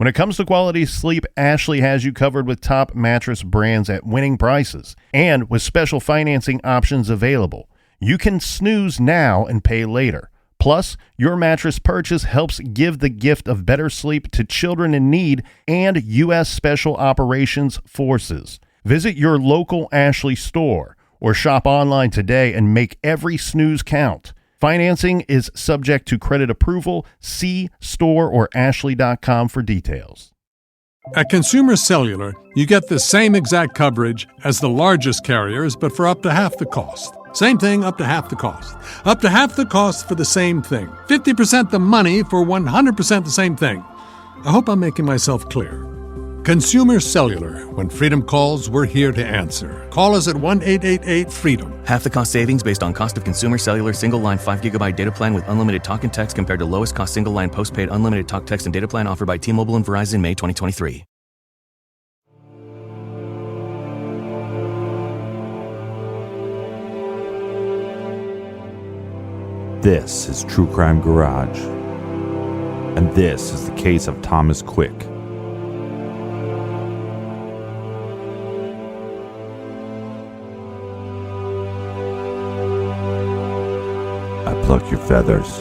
When it comes to quality sleep, Ashley has you covered with top mattress brands at winning prices and with special financing options available. You can snooze now and pay later. Plus, your mattress purchase helps give the gift of better sleep to children in need and U.S. Special Operations Forces. Visit your local Ashley store or shop online today and make every snooze count. Financing is subject to credit approval. See store or ashley.com for details. At Consumer Cellular, you get the same exact coverage as the largest carriers, but for up to half the cost. Same thing, up to half the cost. Up to half the cost for the same thing. 50% the money for 100% the same thing. I hope I'm making myself clear. Consumer Cellular. When freedom calls, we're here to answer. Call us at 1-888-FREEDOM. Half the cost savings based on cost of Consumer Cellular single-line 5GB data plan with unlimited talk and text compared to lowest cost single-line postpaid unlimited talk, text, and data plan offered by T-Mobile and Verizon May 2023. This is True Crime Garage, and this is the case of Thomas Quick. I pluck your feathers.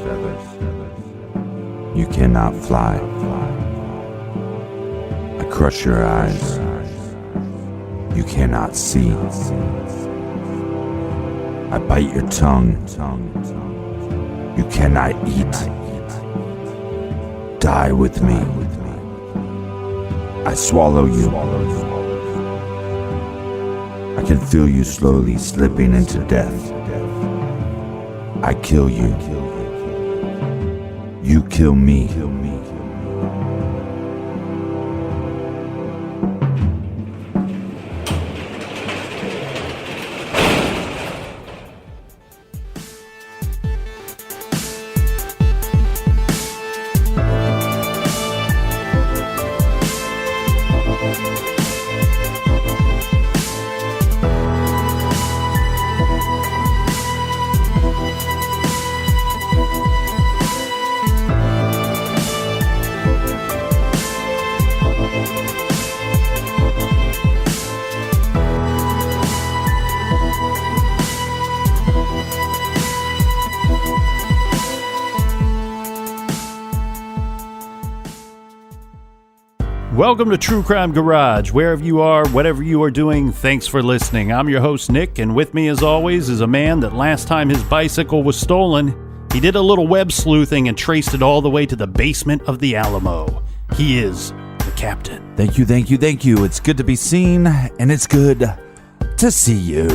You cannot fly. I crush your eyes. You cannot see. I bite your tongue. You cannot eat. Die with me. I swallow you. I can feel you slowly slipping into death. I kill you. You kill me. Welcome to True Crime Garage. Wherever you are, whatever you are doing, thanks for listening. I'm your host, Nick, and with me, as always, is a man that last time his bicycle was stolen, he did a little web sleuthing and traced it all the way to the basement of the Alamo. He is the captain. Thank you. It's good to be seen, and it's good to see you.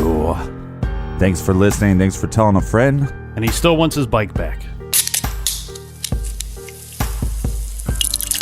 Thanks for listening. Thanks for telling a friend. And he still wants his bike back.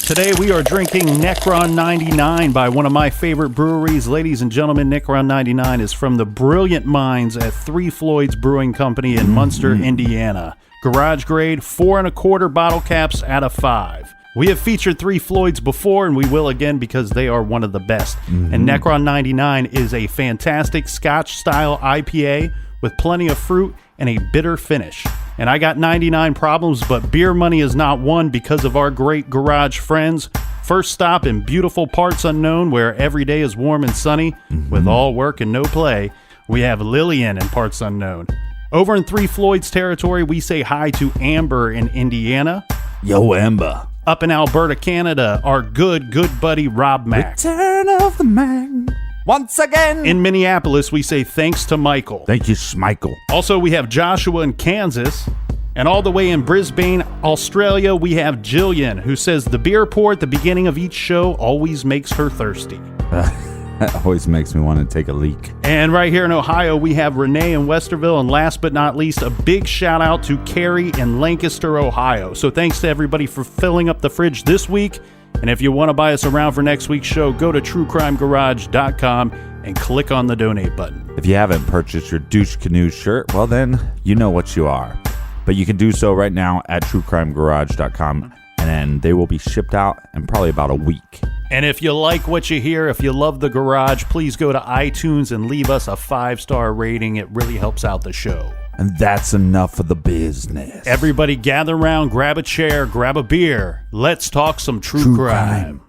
Today we are drinking Necron 99 by one of my favorite breweries. Ladies and gentlemen, Necron 99 is from the brilliant minds at 3 Floyds Brewing Company in Munster, Indiana. Garage grade, 4 1/4 bottle caps out of 5. We have featured 3 Floyds before, and we will again because they are one of the best. And Necron 99 is a fantastic Scotch-style IPA with plenty of fruit and a bitter finish. And I got 99 problems, but beer money is not one because of our great garage friends. First stop in beautiful parts unknown, where every day is warm and sunny, with all work and no play. We have Lillian in parts unknown. Over in 3 Floyds territory, we say hi to Amber in Indiana. Yo, Amber. Up in Alberta, Canada, our good buddy Rob Mack. Return of the man. Once again. In Minneapolis, we say thanks to Michael. Thank you, Schmeichel. Also, we have Joshua in Kansas. And all the way in Brisbane, Australia, we have Jillian, who says the beer pour at the beginning of each show always makes her thirsty. That always makes me want to take a leak. And right here in Ohio, we have Renee in Westerville. And last but not least, a big shout out to Carrie in Lancaster, Ohio. So thanks to everybody for filling up the fridge this week. And if you want to buy us around for next week's show, go to truecrimegarage.com and click on the donate button. If you haven't purchased your Douche Canoe shirt, well then, you know what you are. But you can do so right now at truecrimegarage.com, and then they will be shipped out in probably about a week. And if you like what you hear, if you love the garage, please go to iTunes and leave us a 5-star rating. It really helps out the show. And that's enough of the business. Everybody gather around, grab a chair, grab a beer. Let's talk some true crime.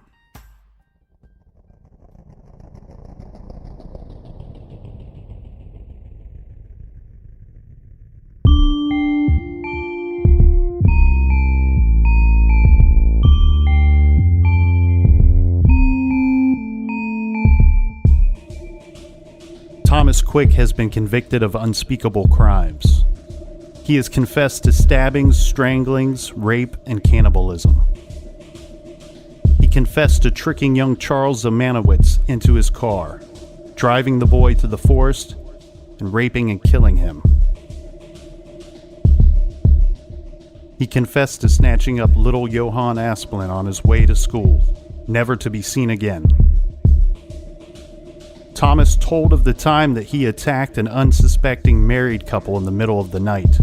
Thomas Quick has been convicted of unspeakable crimes. He has confessed to stabbings, stranglings, rape, and cannibalism. He confessed to tricking young Charles Zamanowitz into his car, driving the boy to the forest, and raping and killing him. He confessed to snatching up little Johann Asplin on his way to school, never to be seen again. Thomas told of the time that he attacked an unsuspecting married couple in the middle of the night.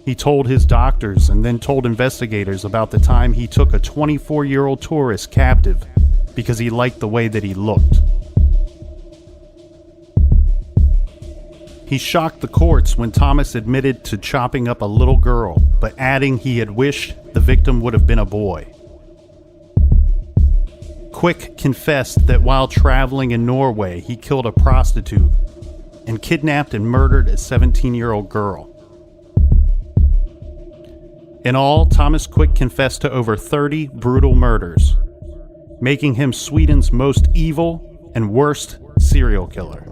He told his doctors and then told investigators about the time he took a 24-year-old tourist captive because he liked the way that he looked. He shocked the courts when Thomas admitted to chopping up a little girl, but adding he had wished the victim would have been a boy. Quick confessed that while traveling in Norway, he killed a prostitute and kidnapped and murdered a 17-year-old girl. In all, Thomas Quick confessed to over 30 brutal murders, making him Sweden's most evil and worst serial killer.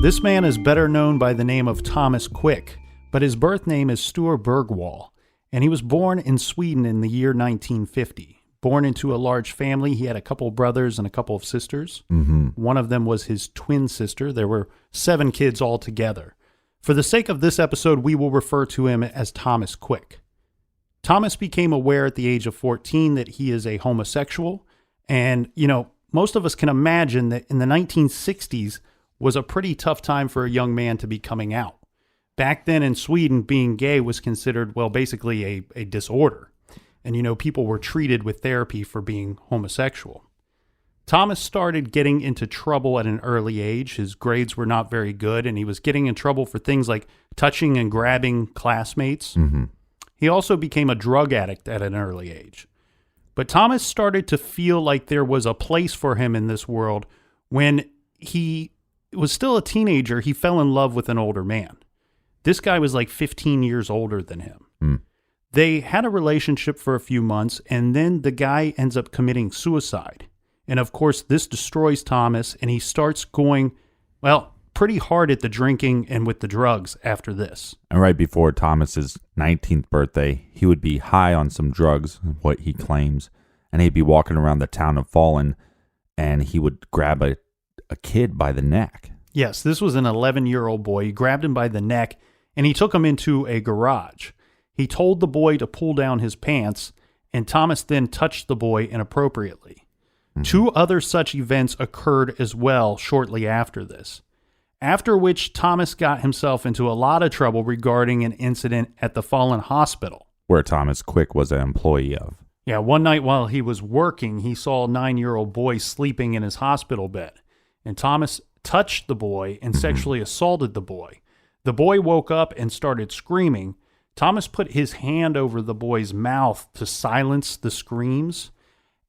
This man is better known by the name of Thomas Quick, but his birth name is Sture Bergwall, and he was born in Sweden in the year 1950. Born into a large family, he had a couple of brothers and a couple of sisters. One of them was his twin sister. There were 7 kids altogether. For the sake of this episode, we will refer to him as Thomas Quick. Thomas became aware at the age of 14 that he is a homosexual, and, most of us can imagine that in the 1960s, was a pretty tough time for a young man to be coming out. Back then in Sweden, being gay was considered, basically a disorder. And, people were treated with therapy for being homosexual. Thomas started getting into trouble at an early age. His grades were not very good, and he was getting in trouble for things like touching and grabbing classmates. He also became a drug addict at an early age. But Thomas started to feel like there was a place for him in this world when he was still a teenager. He fell in love with an older man. This guy was like 15 years older than him. They had a relationship for a few months, and then the guy ends up committing suicide. And of course, this destroys Thomas, and he starts going, pretty hard at the drinking and with the drugs after this. And right before Thomas's 19th birthday, he would be high on some drugs, what he claims, and he'd be walking around the town of Fallen, and he would grab a kid by the neck. Yes, this was an 11-year-old boy. He grabbed him by the neck, and he took him into a garage. He told the boy to pull down his pants, and Thomas then touched the boy inappropriately. 2 other such events occurred as well shortly after this, after which Thomas got himself into a lot of trouble regarding an incident at the Fallen Hospital, where Thomas Quick was an employee of. Yeah, one night while he was working, he saw a 9-year-old boy sleeping in his hospital bed, and Thomas touched the boy and sexually assaulted the boy. The boy woke up and started screaming. Thomas put his hand over the boy's mouth to silence the screams,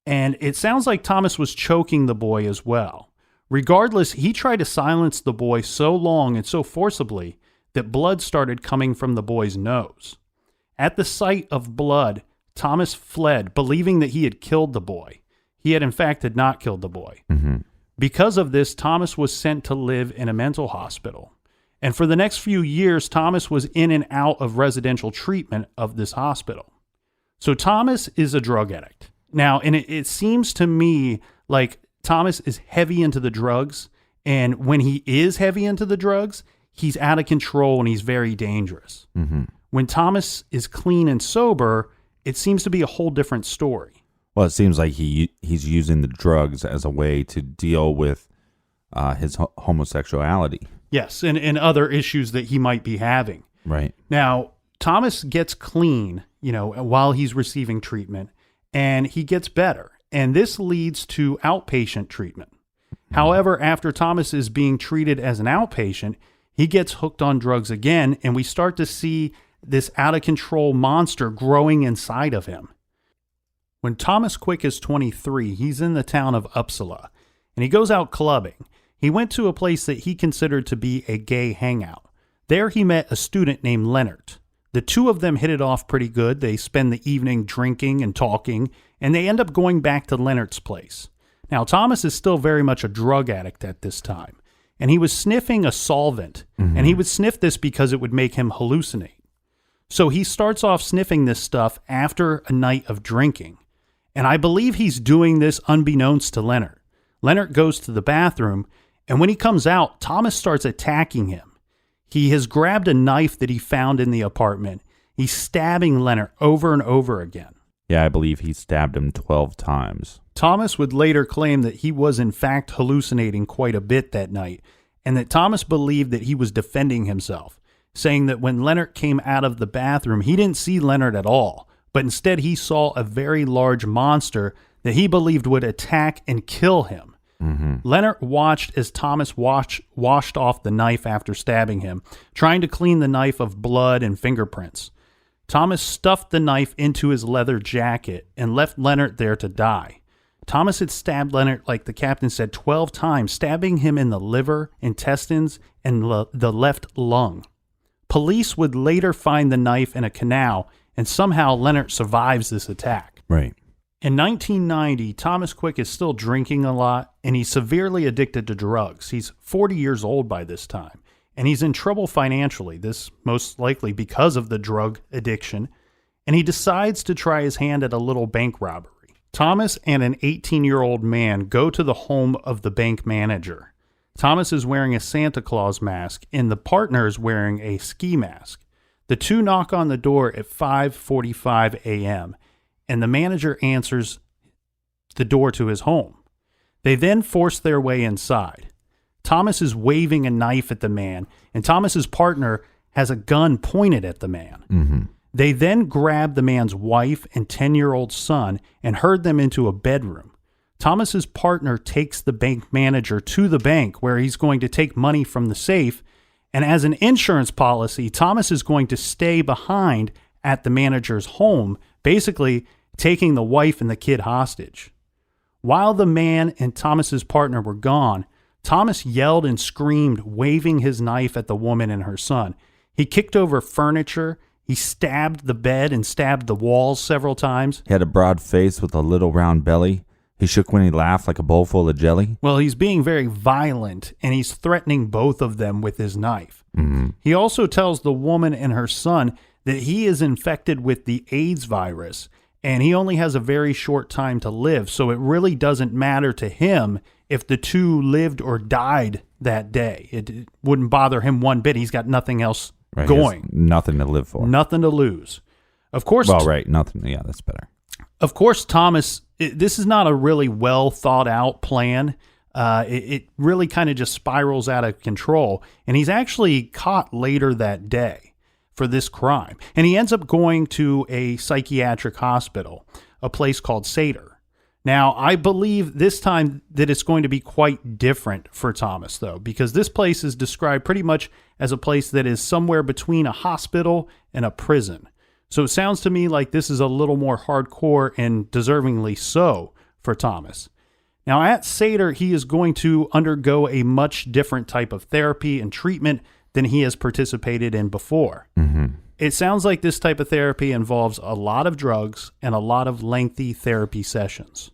and it sounds like Thomas was choking the boy as well. Regardless, he tried to silence the boy so long and so forcibly that blood started coming from the boy's nose. At the sight of blood, Thomas fled, believing that he had killed the boy. He had not killed the boy. Because of this, Thomas was sent to live in a mental hospital. And for the next few years, Thomas was in and out of residential treatment of this hospital. So Thomas is a drug addict. Now, and it seems to me like Thomas is heavy into the drugs. And when he is heavy into the drugs, he's out of control and he's very dangerous. When Thomas is clean and sober, it seems to be a whole different story. Well, it seems like he's using the drugs as a way to deal with his homosexuality. Yes, and other issues that he might be having. Right. Now, Thomas gets clean, while he's receiving treatment, and he gets better. And this leads to outpatient treatment. However, after Thomas is being treated as an outpatient, he gets hooked on drugs again, and we start to see this out-of-control monster growing inside of him. When Thomas Quick is 23, he's in the town of Uppsala, and he goes out clubbing. He went to a place that he considered to be a gay hangout. There he met a student named Leonard. The two of them hit it off pretty good. They spend the evening drinking and talking, and they end up going back to Leonard's place. Now, Thomas is still very much a drug addict at this time, and he was sniffing a solvent, and he would sniff this because it would make him hallucinate. So he starts off sniffing this stuff after a night of drinking, and I believe he's doing this unbeknownst to Leonard. Leonard goes to the bathroom, and when he comes out, Thomas starts attacking him. He has grabbed a knife that he found in the apartment. He's stabbing Leonard over and over again. Yeah, I believe he stabbed him 12 times. Thomas would later claim that he was in fact hallucinating quite a bit that night, and that Thomas believed that he was defending himself, saying that when Leonard came out of the bathroom, he didn't see Leonard at all, but instead he saw a very large monster that he believed would attack and kill him. Leonard watched as Thomas washed off the knife after stabbing him, trying to clean the knife of blood and fingerprints. Thomas stuffed the knife into his leather jacket and left Leonard there to die. Thomas had stabbed Leonard, like the captain said, 12 times, stabbing him in the liver, intestines, and the left lung. Police would later find the knife in a canal, and somehow Leonard survives this attack. Right. In 1990, Thomas Quick is still drinking a lot, and he's severely addicted to drugs. He's 40 years old by this time, and he's in trouble financially, this most likely because of the drug addiction, and he decides to try his hand at a little bank robbery. Thomas and an 18-year-old man go to the home of the bank manager. Thomas is wearing a Santa Claus mask, and the partner is wearing a ski mask. The two knock on the door at 5:45 a.m., and the manager answers the door to his home. They then force their way inside. Thomas is waving a knife at the man, and Thomas's partner has a gun pointed at the man. They then grab the man's wife and 10-year-old son and herd them into a bedroom. Thomas's partner takes the bank manager to the bank where he's going to take money from the safe, and as an insurance policy, Thomas is going to stay behind at the manager's home, basically taking the wife and the kid hostage. While the man and Thomas's partner were gone, Thomas yelled and screamed, waving his knife at the woman and her son. He kicked over furniture. He stabbed the bed and stabbed the walls several times. He had a broad face with a little round belly. He shook when he laughed like a bowl full of jelly. Well, he's being very violent, and he's threatening both of them with his knife. He also tells the woman and her son that he is infected with the AIDS virus, and he only has a very short time to live, so it really doesn't matter to him if the two lived or died that day. It wouldn't bother him one bit. He's got nothing else going. Nothing to live for. Nothing to lose. Of course. Well, right. Nothing. Yeah, that's better. Of course, Thomas, this is not a really well thought out plan. It really kind of just spirals out of control. And he's actually caught later that day for this crime. And he ends up going to a psychiatric hospital, a place called Sture. Now, I believe this time that it's going to be quite different for Thomas, though, because this place is described pretty much as a place that is somewhere between a hospital and a prison. So it sounds to me like this is a little more hardcore and deservingly so for Thomas. Now, at Sture, he is going to undergo a much different type of therapy and treatment than he has participated in before. It sounds like this type of therapy involves a lot of drugs and a lot of lengthy therapy sessions.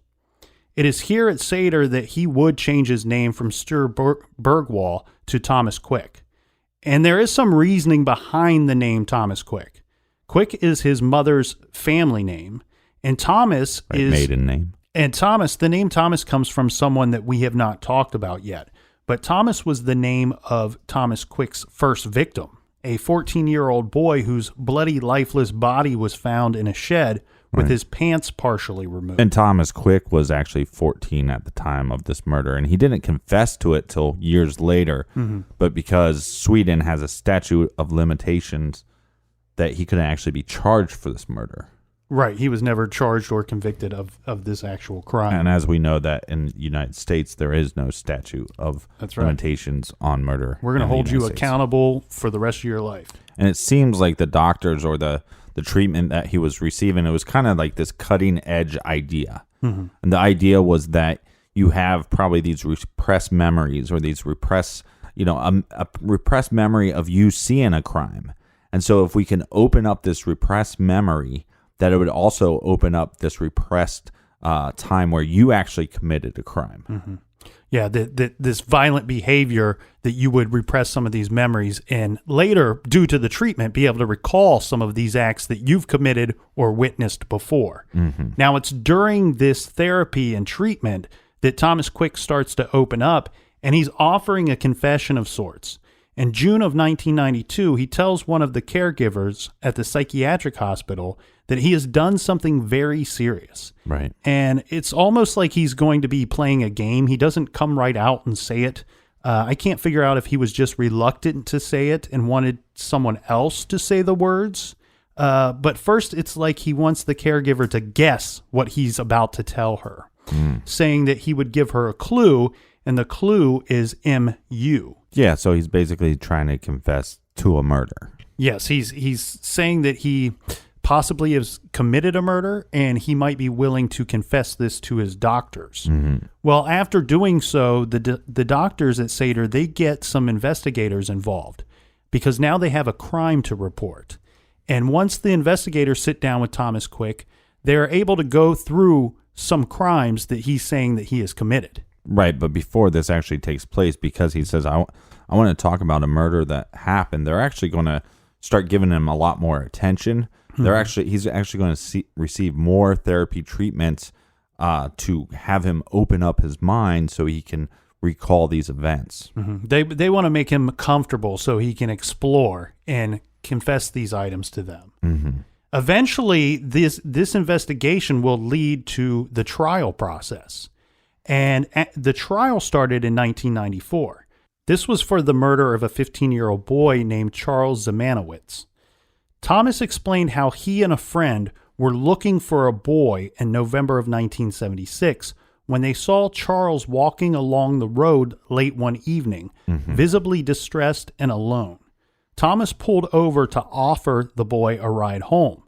It is here at Sture that he would change his name from Sture Bergwall to Thomas Quick. And there is some reasoning behind the name Thomas Quick. Quick is his mother's family name, and Thomas is maiden name. And Thomas, the name Thomas comes from someone that we have not talked about yet. But Thomas was the name of Thomas Quick's first victim, a 14-year-old boy whose bloody, lifeless body was found in a shed with his pants partially removed. And Thomas Quick was actually 14 at the time of this murder, and he didn't confess to it till years later. But because Sweden has a statute of limitations, that he couldn't actually be charged for this murder. Right. He was never charged or convicted of this actual crime. And as we know that in the United States, there is no statute of limitations on murder. We're going to hold you accountable for the rest of your life. And it seems like the doctors or the treatment that he was receiving, it was kind of like this cutting edge idea. And the idea was that you have probably these repressed memories or these repressed a repressed memory of you seeing a crime. And so if we can open up this repressed memory, that it would also open up this repressed time where you actually committed a crime. Mm-hmm. Yeah, this violent behavior that you would repress some of these memories and later, due to the treatment, be able to recall some of these acts that you've committed or witnessed before. Mm-hmm. Now, it's during this therapy and treatment that Thomas Quick starts to open up, and he's offering a confession of sorts. In June of 1992, he tells one of the caregivers at the psychiatric hospital that he has done something very serious. Right. And it's almost like he's going to be playing a game. He doesn't come right out and say it. I can't figure out if he was just reluctant to say it and wanted someone else to say the words. But first, it's like he wants the caregiver to guess what he's about to tell her, saying that he would give her a clue, and the clue is MU. Yeah, so he's basically trying to confess to a murder. Yes, he's saying that he possibly has committed a murder, and he might be willing to confess this to his doctors. Mm-hmm. Well, after doing so, the doctors at Seder, they get some investigators involved because now they have a crime to report. And once the investigators sit down with Thomas Quick, they're able to go through some crimes that he's saying that he has committed. Right, but before this actually takes place, because he says, I want to talk about a murder that happened, they're actually going to start giving him a lot more attention. He's actually going to receive more therapy treatments to have him open up his mind so he can recall these events. Mm-hmm. They want to make him comfortable so he can explore and confess these items to them. Mm-hmm. Eventually, this investigation will lead to the trial process. And the trial started in 1994. This was for the murder of a 15-year-old boy named Charles Zemanowitz. Thomas explained how he and a friend were looking for a boy in November of 1976 when they saw Charles walking along the road late one evening, visibly distressed and alone. Thomas pulled over to offer the boy a ride home.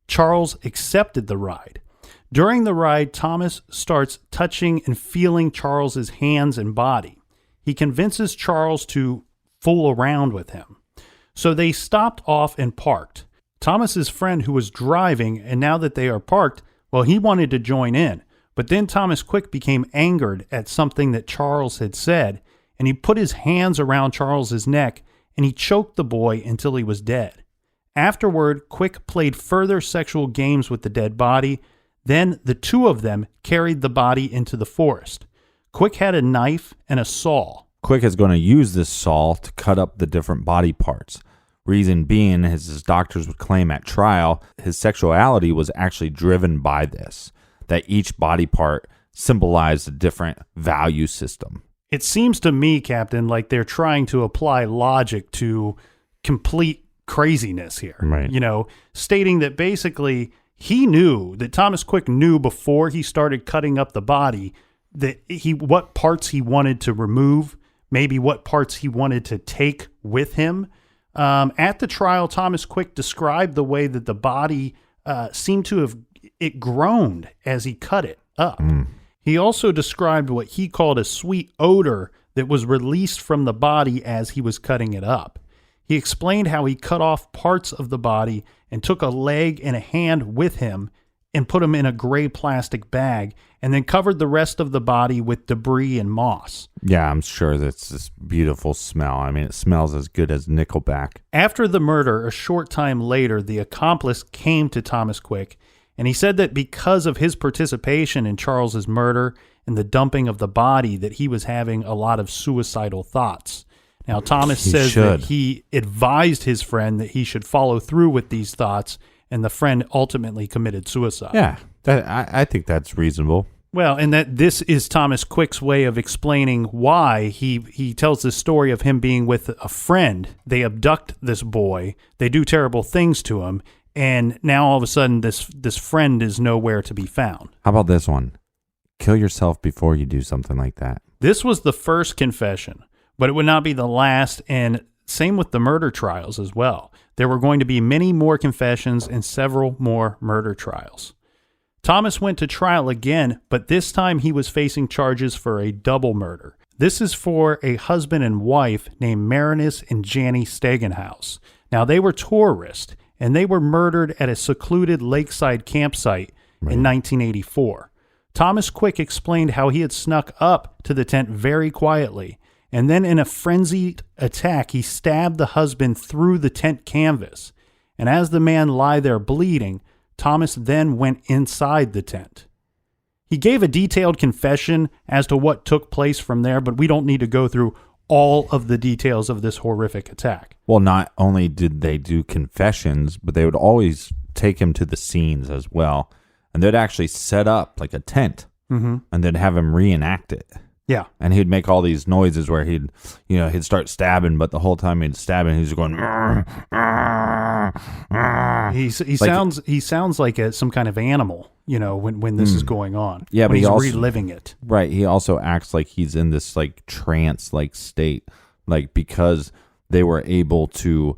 Charles accepted the ride. During the ride, Thomas starts touching and feeling Charles's hands and body. He convinces Charles to fool around with him. So they stopped off and parked. Thomas's friend who was driving, and now that they are parked, well, he wanted to join in. But then Thomas Quick became angered at something that Charles had said, and he put his hands around Charles's neck, and he choked the boy until he was dead. Afterward, Quick played further sexual games with the dead body. Then the two of them carried the body into the forest. Quick had a knife and a saw. Quick is going to use this saw to cut up the different body parts. Reason being, as his doctors would claim at trial, his sexuality was actually driven by this, that each body part symbolized a different value system. It seems to me, Captain, like they're trying to apply logic to complete craziness here. Right. Stating that basically he knew, that Thomas Quick knew before he started cutting up the body, that what parts he wanted to remove, maybe what parts he wanted to take with him. At the trial, Thomas Quick described the way that the body seemed to have groaned as he cut it up. He also described what he called a sweet odor that was released from the body as he was cutting it up. He explained how he cut off parts of the body and took a leg and a hand with him and put them in a gray plastic bag and then covered the rest of the body with debris and moss. Yeah, I'm sure that's this beautiful smell. I mean, it smells as good as Nickelback. After the murder, a short time later, the accomplice came to Thomas Quick, and he said that because of his participation in Charles's murder and the dumping of the body, that he was having a lot of suicidal thoughts. Now, Thomas says that he advised his friend that he should follow through with these thoughts, and the friend ultimately committed suicide. Yeah, I think that's reasonable. Well, and that this is Thomas Quick's way of explaining why he tells this story of him being with a friend. They abduct this boy. They do terrible things to him. And now all of a sudden this friend is nowhere to be found. How about this one? Kill yourself before you do something like that. This was the first confession, but it would not be the last. And same with the murder trials as well. There were going to be many more confessions and several more murder trials. Thomas went to trial again, but this time he was facing charges for a double murder. This is for a husband and wife named Marinus and Janie Stegenhaus. Now, they were tourists, and they were murdered at a secluded lakeside campsite in 1984. Thomas Quick explained how he had snuck up to the tent very quietly, and then in a frenzied attack, he stabbed the husband through the tent canvas. And as the man lay there bleeding, Thomas then went inside the tent. He gave a detailed confession as to what took place from there, but we don't need to go through all of the details of this horrific attack. Well, not only did they do confessions, but they would always take him to the scenes as well. And they'd actually set up like a tent, and they'd have him reenact it. Yeah. And he'd make all these noises where he'd start stabbing, but the whole time he'd stab and he's going. He sounds like some kind of animal, when this is going on. Yeah, but he's also reliving it. Right. He also acts like he's in this like trance like state, like because they were able to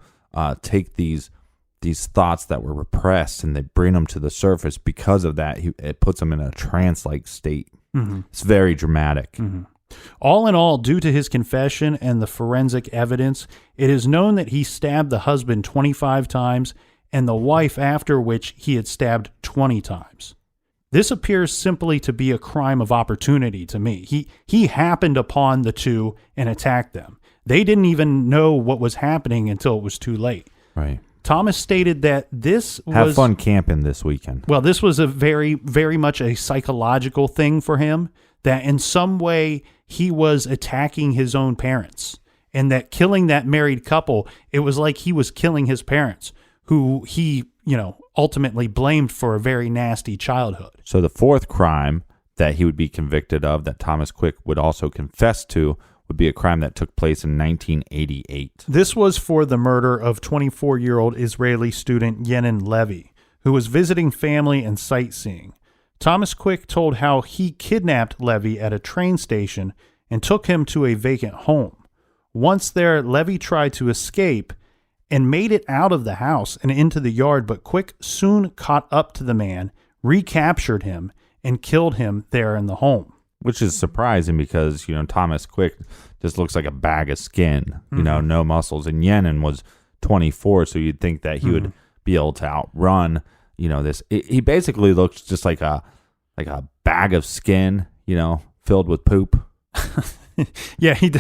take these thoughts that were repressed and they bring them to the surface. Because of that, it puts him in a trance like state. It's very dramatic. All in all, due to his confession and the forensic evidence, it is known that he stabbed the husband 25 times and the wife, after which he had stabbed 20 times. This appears simply to be a crime of opportunity to me. He happened upon the two and attacked them. They didn't even know what was happening until it was too late. Right. Thomas stated that this was... Have fun camping this weekend. Well, this was a very, very much a psychological thing for him, that in some way he was attacking his own parents, and that killing that married couple, it was like he was killing his parents, who he, ultimately blamed for a very nasty childhood. So the fourth crime that he would be convicted of, that Thomas Quick would also confess to, would be a crime that took place in 1988. This was for the murder of 24-year-old Israeli student Yenin Levy, who was visiting family and sightseeing. Thomas Quick told how he kidnapped Levy at a train station and took him to a vacant home. Once there, Levy tried to escape and made it out of the house and into the yard, but Quick soon caught up to the man, recaptured him, and killed him there in the home. Which is surprising because, Thomas Quick just looks like a bag of skin, no muscles. And Yenin was 24, so you'd think that he would be able to outrun, this. He basically looks just like a bag of skin, filled with poop. Yeah, he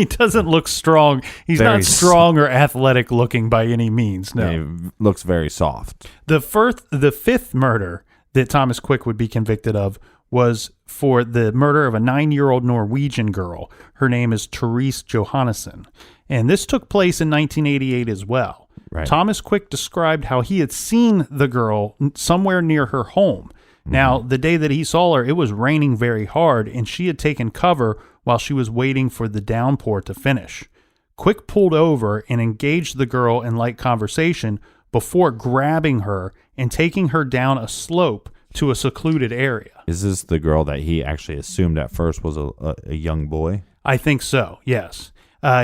doesn't look strong. He's Very not strong or athletic looking by any means, no. He looks very soft. The fifth murder that Thomas Quick would be convicted of was for the murder of a 9-year-old Norwegian girl. Her name is Therese Johannesson. And this took place in 1988 as well. Right. Thomas Quick described how he had seen the girl somewhere near her home. Now, the day that he saw her, it was raining very hard, and she had taken cover while she was waiting for the downpour to finish. Quick pulled over and engaged the girl in light conversation before grabbing her and taking her down a slope to a secluded area. Is this the girl that he actually assumed at first was a young boy? I think so, yes.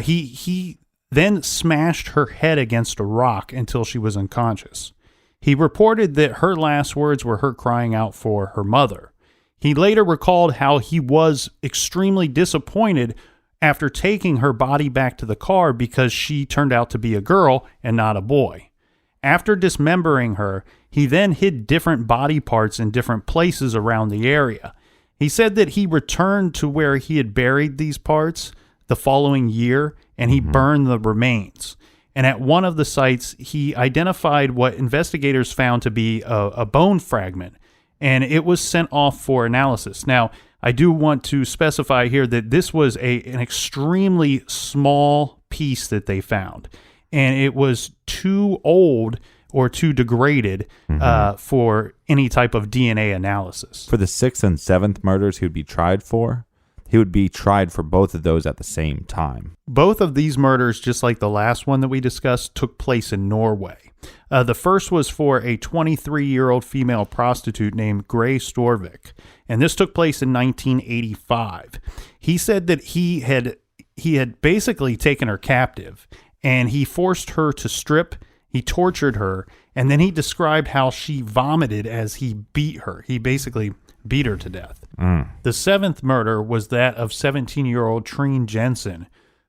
He then smashed her head against a rock until she was unconscious. He reported that her last words were her crying out for her mother. He later recalled how he was extremely disappointed after taking her body back to the car because she turned out to be a girl and not a boy. After dismembering her, he then hid different body parts in different places around the area. He said that he returned to where he had buried these parts the following year, and he burned the remains. And at one of the sites, he identified what investigators found to be a bone fragment, and it was sent off for analysis. Now, I do want to specify here that this was an extremely small piece that they found, and it was too old or too degraded for any type of DNA analysis. For the 6th and 7th murders he would be tried for, he would be tried for both of those at the same time. Both of these murders, just like the last one that we discussed, took place in Norway. The first was for a 23-year-old female prostitute named Gray Storvik, and this took place in 1985. He said that he had basically taken her captive, and he forced her to strip. He tortured her, and then he described how she vomited as he beat her. He basically beat her to death. The seventh murder was that of 17-year-old Trine Jensen,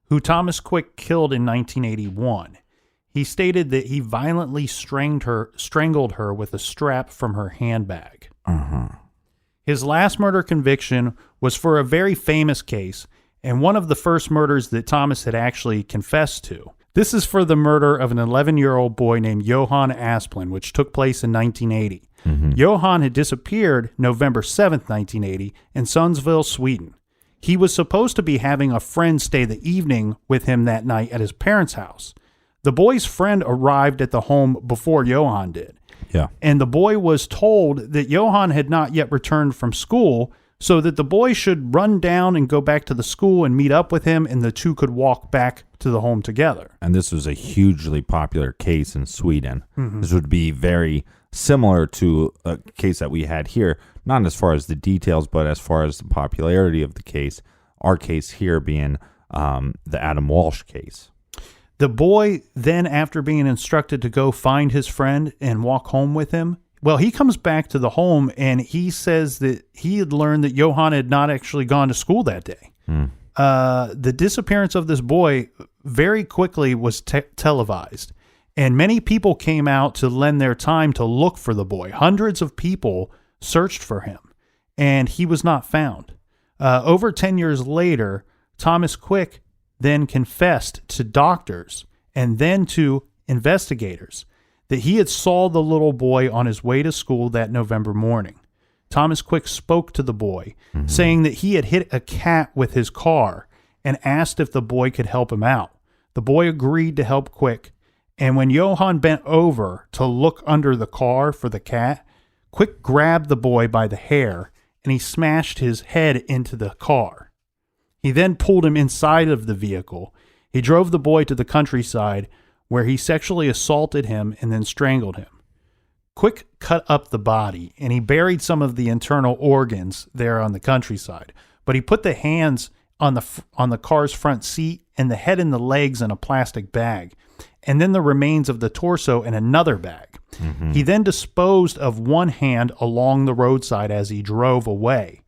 who Thomas Quick killed in 1981. He stated that he violently strangled her with a strap from her handbag. His last murder conviction was for a very famous case, and one of the first murders that Thomas had actually confessed to. This is for the murder of an 11-year-old boy named Johan Asplund, which took place in 1980. Johan had disappeared November 7th, 1980, in Sundsvall, Sweden. He was supposed to be having a friend stay the evening with him that night at his parents' house. The boy's friend arrived at the home before Johan did. Yeah. And the boy was told that Johan had not yet returned from school, so that the boy should run down and go back to the school and meet up with him, and the two could walk back to the home together. And this was a hugely popular case in Sweden. This would be very similar to a case that we had here, not as far as the details, but as far as the popularity of the case. Our case here being the Adam Walsh case. The boy then, after being instructed to go find his friend and walk home with him, well, he comes back to the home and he says that he had learned that Johan had not actually gone to school that day. The disappearance of this boy very quickly was televised, and many people came out to lend their time to look for the boy. Hundreds of people searched for him, and he was not found. Over 10 years later, Thomas Quick then confessed to doctors and then to investigators that he had saw the little boy on his way to school that November morning. Thomas Quick spoke to the boy, saying that he had hit a cat with his car and asked if the boy could help him out. The boy agreed to help Quick, and when Johan bent over to look under the car for the cat, Quick grabbed the boy by the hair and he smashed his head into the car. He then pulled him inside of the vehicle. He drove the boy to the countryside where he sexually assaulted him and then strangled him. Quick cut up the body and he buried some of the internal organs there on the countryside, but he put the hands on the car's front seat and the head and the legs in a plastic bag, and then the remains of the torso in another bag. He then disposed of one hand along the roadside as he drove away.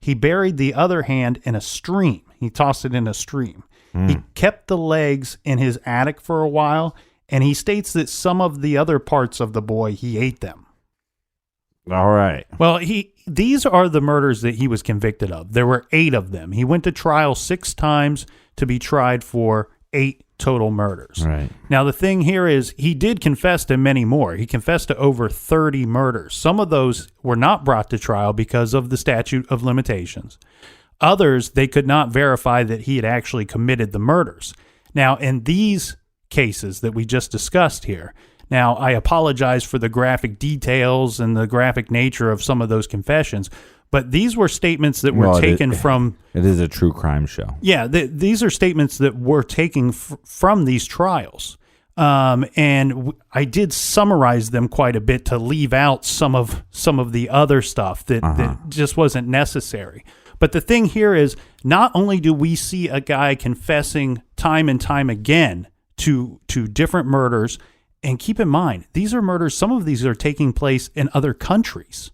He buried the other hand in a stream. He tossed it in a stream. He kept the legs in his attic for a while, and he states that some of the other parts of the boy, he ate them. All right. Well, these are the murders that he was convicted of. There were 8 of them. He went to trial 6 times to be tried for 8 total murders. Right. Now, the thing here is he did confess to many more. He confessed to over 30 murders. Some of those were not brought to trial because of the statute of limitations. Others, they could not verify that he had actually committed the murders. Now, in these cases that we just discussed here, now I apologize for the graphic details and the graphic nature of some of those confessions, but these were statements that were taken from... It is a true crime show. Yeah, these are statements that were taken from these trials. And I did summarize them quite a bit to leave out some of the other stuff that just wasn't necessary. But the thing here is, not only do we see a guy confessing time and time again to different murders, and keep in mind, these are murders, some of these are taking place in other countries.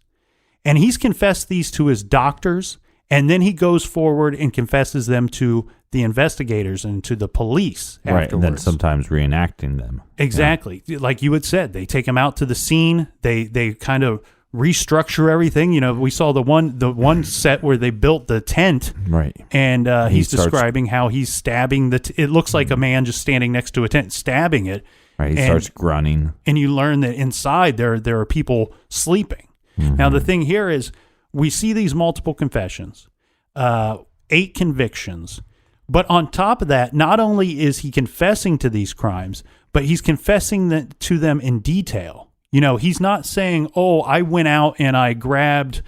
And he's confessed these to his doctors, and then he goes forward and confesses them to the investigators and to the police afterwards. Right, and then sometimes reenacting them. Exactly. Yeah. Like you had said, they take him out to the scene, they kind of restructure everything. You know, we saw the one set where they built the tent, right? And he's describing how he's stabbing it looks like a man just standing next to a tent, stabbing it. Right, he starts grunting, and you learn that inside there are people sleeping. Now the thing here is, we see these multiple confessions, 8 convictions, but on top of that, not only is he confessing to these crimes, but he's confessing to them in detail. You know, he's not saying, "Oh, I went out and I grabbed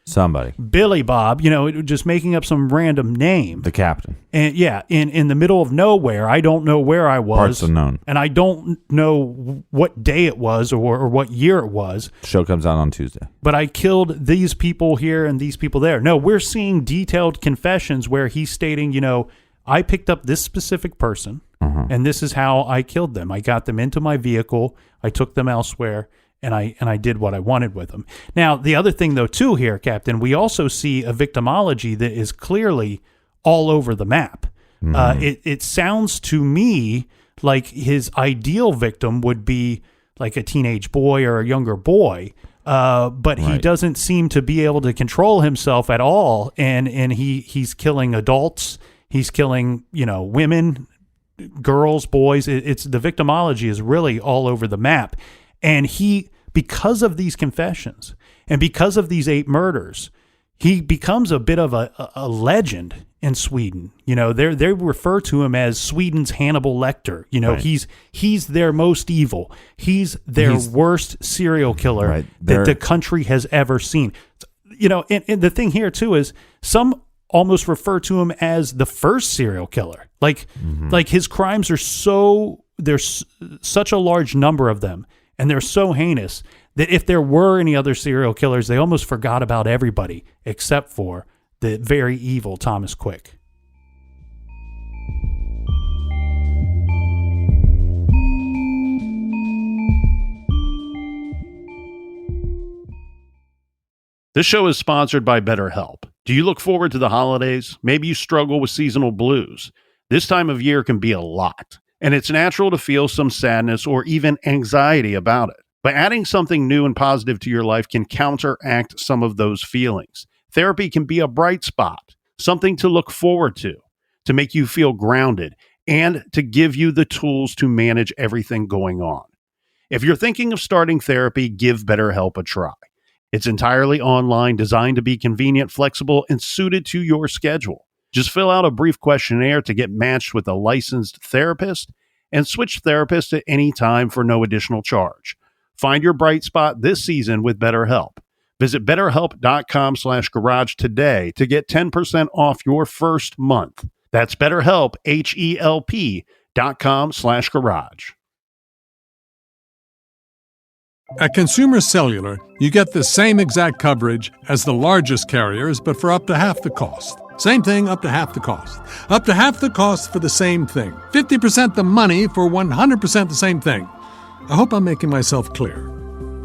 somebody, Billy Bob," you know, just making up some random name. The captain. And yeah, in the middle of nowhere, I don't know where I was. Parts unknown. And I don't know what day it was or what year it was. The show comes out on Tuesday. But I killed these people here and these people there. No, we're seeing detailed confessions where he's stating, you know, I picked up this specific person, and this is how I killed them. I got them into my vehicle, I took them elsewhere, and I did what I wanted with them. Now, the other thing, though, too, here, Captain, we also see a victimology that is clearly all over the map. It sounds to me like his ideal victim would be like a teenage boy or a younger boy, but he doesn't seem to be able to control himself at all, and he's killing adults, he's killing women, girls, boys. It's the victimology is really all over the map, and because of these confessions and because of these 8 murders, he becomes a bit of a legend in Sweden. They refer to him as Sweden's Hannibal Lecter. He's their most evil. He's their worst serial killer that the country has ever seen. And the thing here too is some almost refer to him as the first serial killer. Like his crimes are there's such a large number of them, and they're so heinous that if there were any other serial killers, they almost forgot about everybody except for the very evil Thomas Quick. This show is sponsored by BetterHelp. Do you look forward to the holidays? Maybe you struggle with seasonal blues. This time of year can be a lot, and it's natural to feel some sadness or even anxiety about it. But adding something new and positive to your life can counteract some of those feelings. Therapy can be a bright spot, something to look forward to make you feel grounded, and to give you the tools to manage everything going on. If you're thinking of starting therapy, give BetterHelp a try. It's entirely online, designed to be convenient, flexible, and suited to your schedule. Just fill out a brief questionnaire to get matched with a licensed therapist and switch therapists at any time for no additional charge. Find your bright spot this season with BetterHelp. Visit BetterHelp.com/garage today to get 10% off your first month. That's BetterHelp, HELP.com/garage. At Consumer Cellular, you get the same exact coverage as the largest carriers, but for up to half the cost. Same thing, up to half the cost. Up to half the cost for the same thing. 50% the money for 100% the same thing. I hope I'm making myself clear.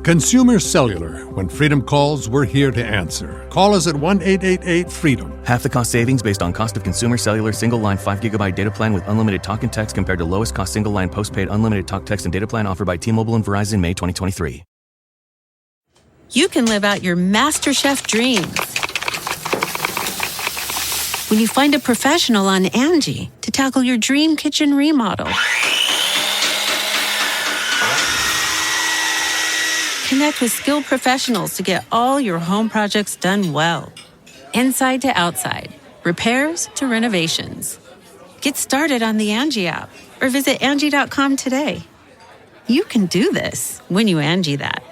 Consumer Cellular. When freedom calls, we're here to answer. Call us at 1-888-FREEDOM. Half the cost savings based on cost of consumer cellular single-line 5GB data plan with unlimited talk and text compared to lowest cost single-line postpaid unlimited talk, text, and data plan offered by T-Mobile and Verizon May 2023. You can live out your MasterChef dreams when you find a professional on Angie to tackle your dream kitchen remodel. Connect with skilled professionals to get all your home projects done well. Inside to outside, repairs to renovations. Get started on the Angie app or visit Angie.com today. You can do this when you Angie that.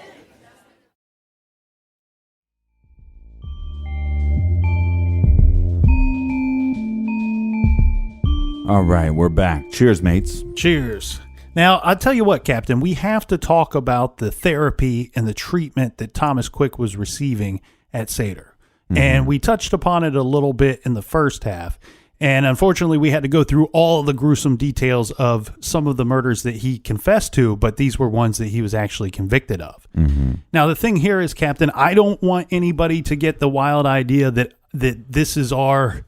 All right, we're back. Cheers, mates. Cheers. Now, I'll tell you what, Captain, we have to talk about the therapy and the treatment that Thomas Quick was receiving at Seder. Mm-hmm. And we touched upon it a little bit in the first half. And unfortunately, we had to go through all of the gruesome details of some of the murders that he confessed to, but these were ones that he was actually convicted of. Mm-hmm. Now, the thing here is, Captain, I don't want anybody to get the wild idea that this is our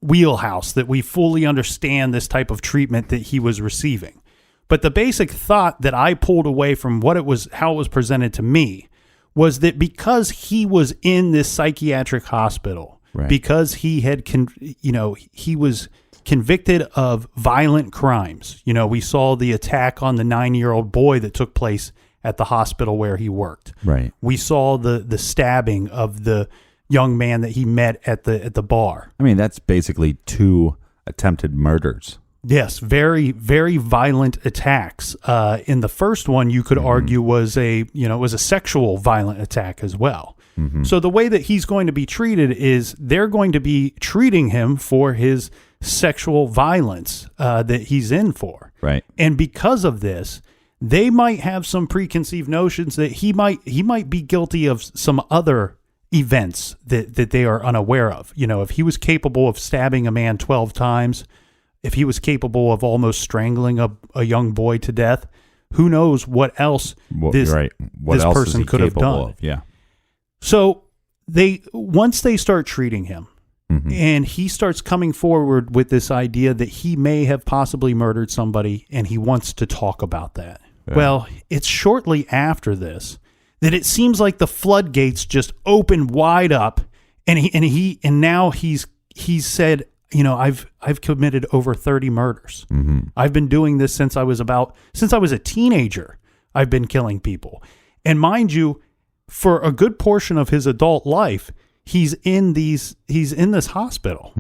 wheelhouse, that we fully understand this type of treatment that he was receiving. But the basic thought that I pulled away from how it was presented to me was that because he was in this psychiatric hospital, right, because he had, he was convicted of violent crimes. We saw the attack on the 9-year-old boy that took place at the hospital where he worked. Right. We saw the stabbing of the young man that he met at the bar. I mean, that's basically 2 attempted murders. Yes, very, very violent attacks. In the first one, you could argue was a sexual violent attack as well. Mm-hmm. So the way that he's going to be treated is they're going to be treating him for his sexual violence that he's in for. Right. And because of this, they might have some preconceived notions that he might be guilty of some other events that they are unaware of. If he was capable of stabbing a man 12 times, if he was capable of almost strangling a young boy to death, who knows what else What this else is person he could have capable done. of? Yeah. So once they start treating him, and he starts coming forward with this idea that he may have possibly murdered somebody, and he wants to talk about that. Yeah. Well, it's shortly after this that it seems like the floodgates just open wide up, and now he's said, I've committed over 30 murders. I've been doing this since I was a teenager. I've been killing people, and mind you, for a good portion of his adult life, he's in this hospital.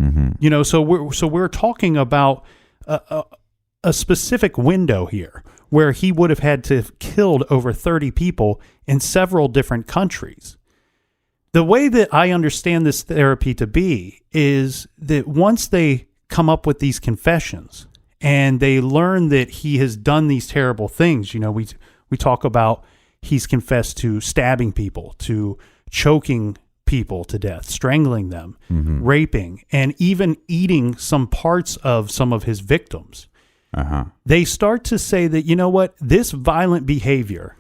So we're talking about a specific window here where he would have had to have killed over 30 people in several different countries. The way that I understand this therapy to be is that once they come up with these confessions and they learn that he has done these terrible things, we talk about he's confessed to stabbing people, to choking people to death, strangling them, raping, and even eating some parts of some of his victims. They start to say that, this violent behavior,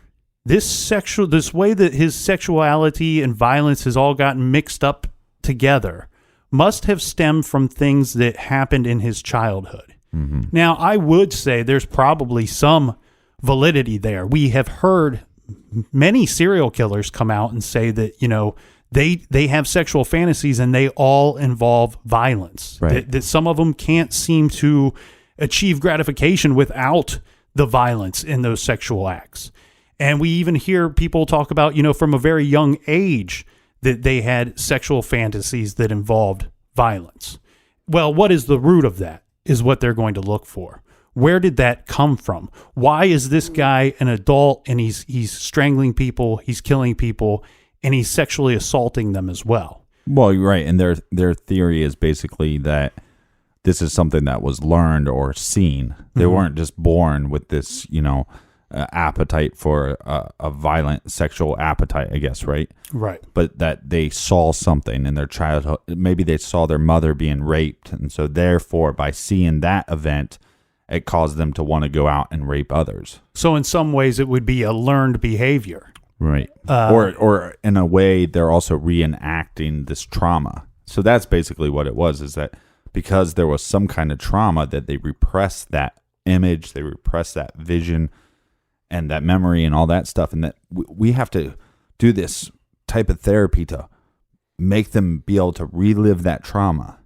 this way that his sexuality and violence has all gotten mixed up together must have stemmed from things that happened in his childhood. Now, I would say there's probably some validity there. We have heard many serial killers come out and say that, they have sexual fantasies and they all involve violence. Right. That some of them can't seem to achieve gratification without the violence in those sexual acts. And we even hear people talk about, from a very young age that they had sexual fantasies that involved violence. Well, what is the root of that is what they're going to look for. Where did that come from? Why is this guy an adult and he's strangling people, he's killing people, and he's sexually assaulting them as well? Well, you're right. And their theory is basically that this is something that was learned or seen. They weren't just born with this, appetite for a violent sexual appetite, I guess, right? Right. But that they saw something in their childhood. Maybe they saw their mother being raped. And so therefore, by seeing that event, it caused them to want to go out and rape others. So in some ways, it would be a learned behavior. Right. Or in a way, they're also reenacting this trauma. So that's basically what it was, is that because there was some kind of trauma that they repressed that image, they repressed that vision and that memory and all that stuff. And that we have to do this type of therapy to make them be able to relive that trauma.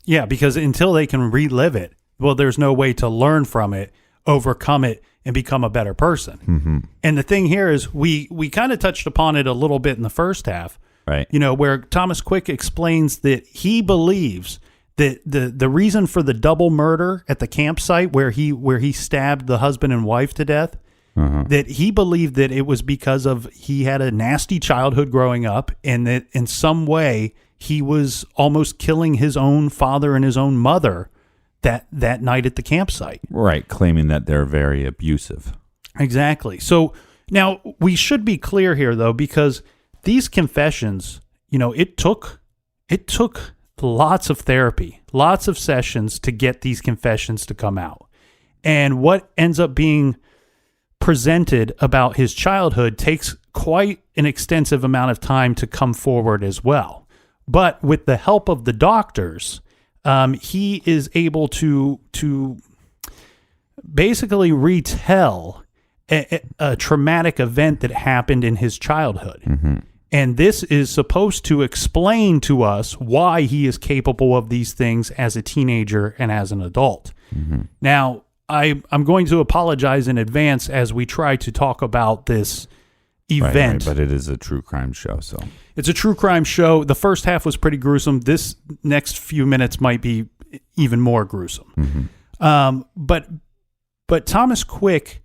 Yeah, because until they can relive it, well, there's no way to learn from it, overcome it, and become a better person. And the thing here is we kind of touched upon it a little bit in the first half, right? Where Thomas Quick explains that he believes that the reason for the double murder at the campsite where he stabbed the husband and wife to death, that he believed that it was because of he had a nasty childhood growing up, and that in some way he was almost killing his own father and his own mother that night at the campsite. Right, claiming that they're very abusive. Exactly. So now we should be clear here, though, because these confessions, it took lots of therapy, lots of sessions to get these confessions to come out. And what ends up being presented about his childhood takes quite an extensive amount of time to come forward as well. But with the help of the doctors, he is able to basically retell a traumatic event that happened in his childhood. And this is supposed to explain to us why he is capable of these things as a teenager and as an adult. Now, I'm going to apologize in advance as we try to talk about this event. Right, but it is a true crime show, so... It's a true crime show. The first half was pretty gruesome. This next few minutes might be even more gruesome. But Thomas Quick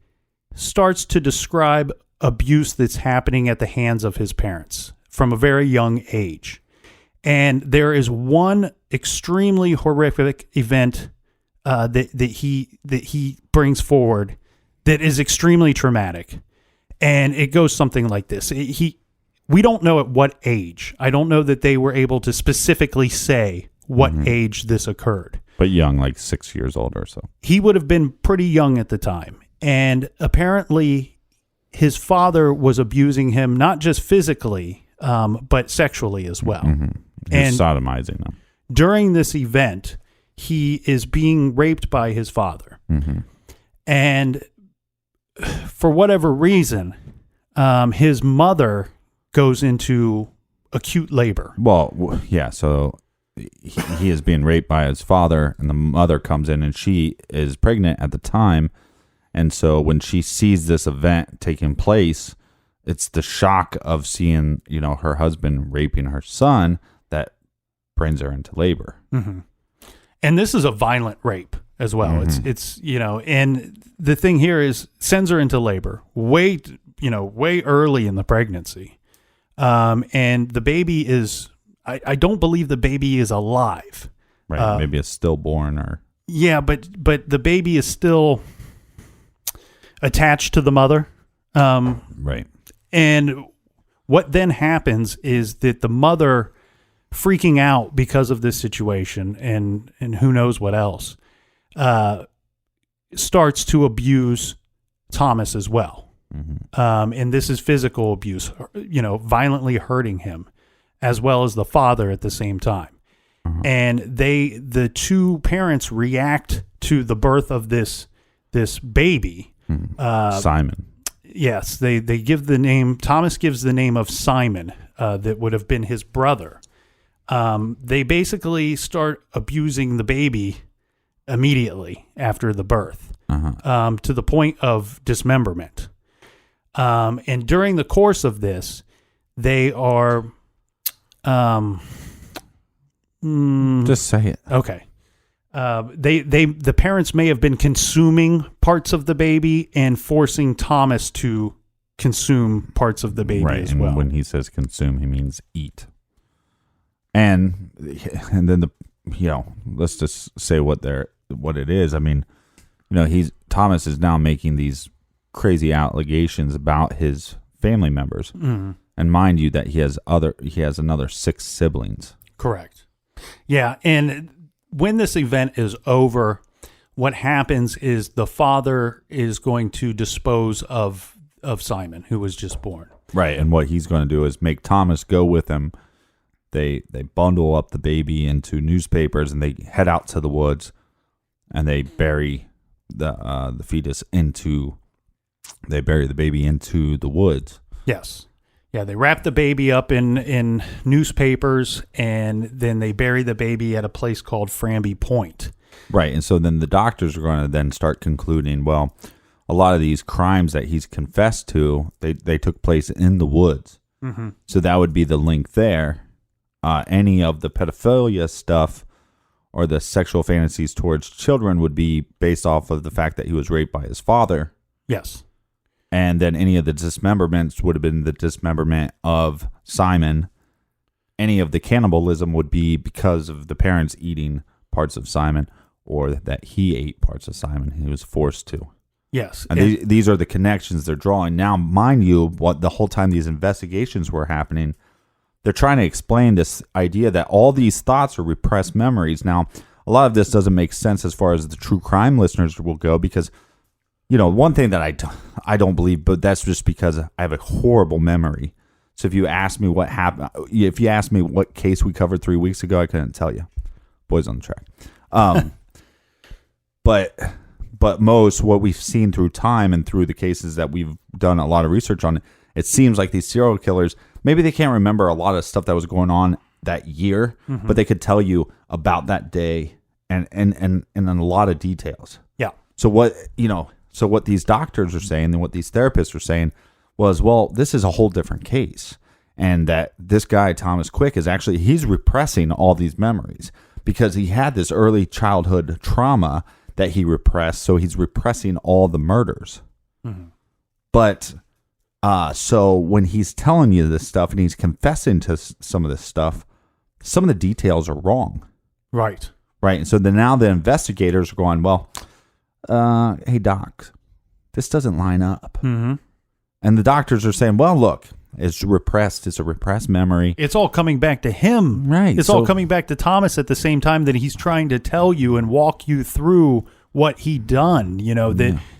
starts to describe abuse that's happening at the hands of his parents from a very young age. And there is one extremely horrific event that he brings forward that is extremely traumatic. And it goes something like this. We don't know at what age. I don't know that they were able to specifically say what age this occurred. But young, like 6 years old or so. He would have been pretty young at the time. And apparently his father was abusing him, not just physically, but sexually as well. And sodomizing them. During this event, he is being raped by his father. And for whatever reason, his mother goes into acute labor. Well, yeah, so he is being raped by his father, and the mother comes in, and she is pregnant at the time. And so when she sees this event taking place, it's the shock of seeing, her husband raping her son that brings her into labor. And this is a violent rape as well. It's and the thing here is sends her into labor way early in the pregnancy. And the baby is, I don't believe the baby is alive. Right. Maybe it's stillborn or. Yeah, but the baby is still attached to the mother. Right. And what then happens is that the mother, freaking out because of this situation and who knows what else, starts to abuse Thomas as well. And this is physical abuse, violently hurting him, as well as the father at the same time. And the two parents react to the birth of this baby. Simon. Yes, they give the name, Thomas gives the name of Simon, that would have been his brother. They basically start abusing the baby immediately after the birth, to the point of dismemberment. And during the course of this, they are... just say it. Okay. The parents may have been consuming parts of the baby and forcing Thomas to consume parts of the baby as well. And when he says consume, he means eat. And then let's just say what it is. I mean, Thomas is now making these crazy allegations about his family members. And mind you that he has another 6 siblings. Correct. Yeah, and when this event is over, what happens is the father is going to dispose of Simon, who was just born. Right, and what he's going to do is make Thomas go with him. They bundle up the baby into newspapers, and they head out to the woods, and they bury the fetus they bury the baby into the woods. Yes. Yeah, they wrap the baby up in newspapers, and then they bury the baby at a place called Framby Point. Right, and so then the doctors are going to then start concluding, well, a lot of these crimes that he's confessed to, they took place in the woods. So that would be the link there. Any of the pedophilia stuff or the sexual fantasies towards children would be based off of the fact that he was raped by his father. Yes. And then any of the dismemberments would have been the dismemberment of Simon. Any of the cannibalism would be because of the parents eating parts of Simon, or that he ate parts of Simon. He was forced to. Yes. And these are the connections they're drawing. Now, mind you, what the whole time these investigations were happening, they're trying to explain this idea that all these thoughts are repressed memories. Now, a lot of this doesn't make sense as far as the true crime listeners will go, because one thing that I don't believe, but that's just because I have a horrible memory. So if you ask me what happened, if you asked me what case we covered 3 weeks ago, I couldn't tell you. Boys on the track. But most what we've seen through time and through the cases that we've done a lot of research on, it seems like these serial killers, maybe they can't remember a lot of stuff that was going on that year, but they could tell you about that day and in a lot of details. Yeah. So what these doctors are saying and what these therapists are saying was, well, this is a whole different case. And that this guy, Thomas Quick, he's repressing all these memories because he had this early childhood trauma that he repressed. So he's repressing all the murders. But so when he's telling you this stuff and he's confessing to some of this stuff, some of the details are wrong. Right. Right. And so now the investigators are going, well, hey, doc, this doesn't line up. And the doctors are saying, well, look, it's repressed. It's a repressed memory. It's all coming back to him. Right. It's all coming back to Thomas at the same time that he's trying to tell you and walk you through what he done,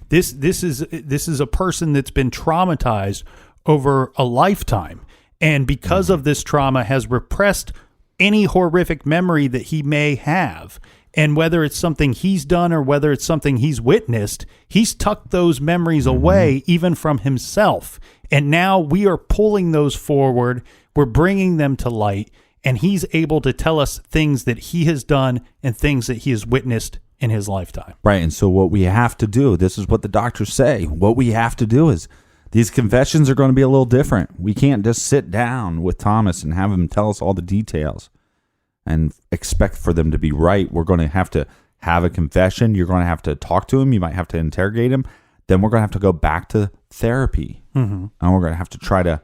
This is a person that's been traumatized over a lifetime, and because of this trauma has repressed any horrific memory that he may have. And whether it's something he's done or whether it's something he's witnessed, he's tucked those memories away even from himself. And now we are pulling those forward. We're bringing them to light. And he's able to tell us things that he has done and things that he has witnessed in his lifetime. Right. And so what we have to do, this is what the doctors say, what we have to do is these confessions are going to be a little different. We can't just sit down with Thomas and have him tell us all the details and expect for them to be right. We're going to have a confession. You're going to have to talk to him. You might have to interrogate him. Then we're going to have to go back to therapy. And we're going to have to try to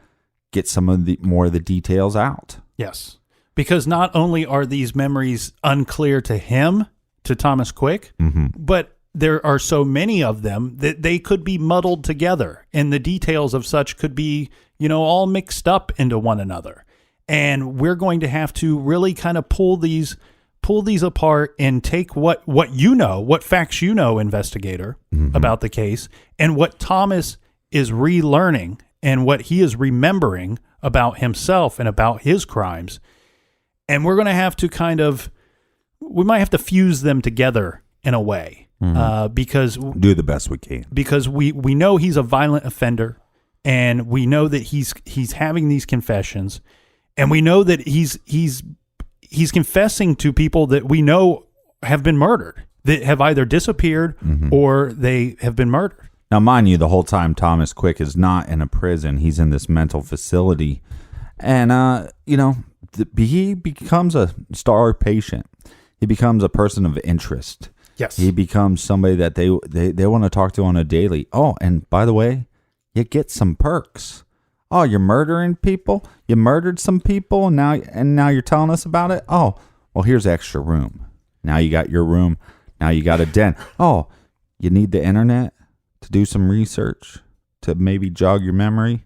get some of the more of the details out. Yes. Because not only are these memories unclear to him, to Thomas Quick, but there are so many of them that they could be muddled together. And the details of such could be, all mixed up into one another. And we're going to have to really kind of pull these apart and take what facts investigator, about the case, and what Thomas is relearning and what he is remembering about himself and about his crimes. And we're going to have to we might have to fuse them together in a way, because do the best we can. Because we know he's a violent offender, and we know that he's having these confessions. And we know that he's confessing to people that we know have been murdered, that have either disappeared or they have been murdered. Now, mind you, the whole time Thomas Quick is not in a prison. He's in this mental facility. And, he becomes a star patient. He becomes a person of interest. Yes. He becomes somebody that they want to talk to on a daily. Oh, and by the way, you get some perks. Oh, you're murdering people? You murdered some people and now you're telling us about it? Oh, well, here's extra room. Now you got your room. Now you got a den. Oh, you need the internet to do some research, to maybe jog your memory?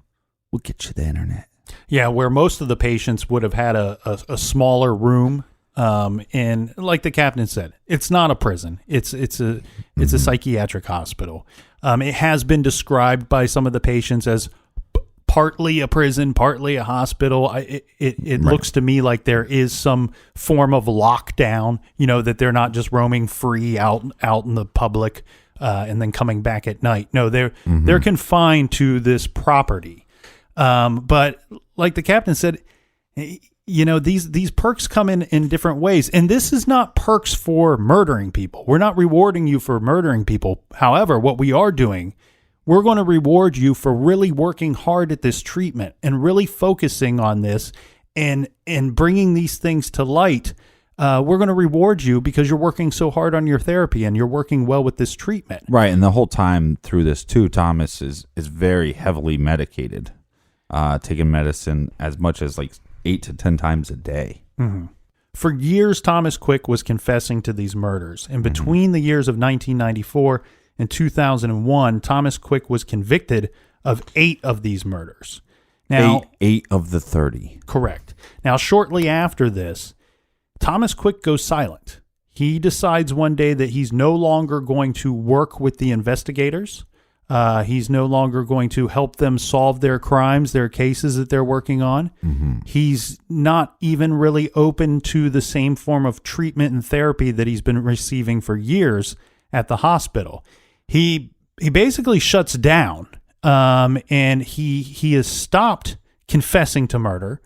We'll get you the internet. Yeah, where most of the patients would have had a smaller room, and like the captain said, it's not a prison. It's a psychiatric hospital. It has been described by some of the patients as partly a prison, partly a hospital. It looks to me like there is some form of lockdown, that they're not just roaming free out in the public and then coming back at night. No, they're confined to this property. But like the captain said, these perks come in different ways. And this is not perks for murdering people. We're not rewarding you for murdering people. However, what we are doing, we're going to reward you for really working hard at this treatment and really focusing on this and bringing these things to light. We're going to reward you because you're working so hard on your therapy and you're working well with this treatment. Right. And the whole time through this too, Thomas is very heavily medicated, taking medicine as much as like 8 to 10 times a day. For years, Thomas Quick was confessing to these murders. And between the years of 1994 and 2001, Thomas Quick was convicted of 8 of these murders. Now, 8 of the 30. Correct. Now, shortly after this, Thomas Quick goes silent. He decides one day that he's no longer going to work with the investigators. He's no longer going to help them solve their crimes, their cases that they're working on. He's not even really open to the same form of treatment and therapy that he's been receiving for years at the hospital. He basically shuts down, and he has stopped confessing to murder,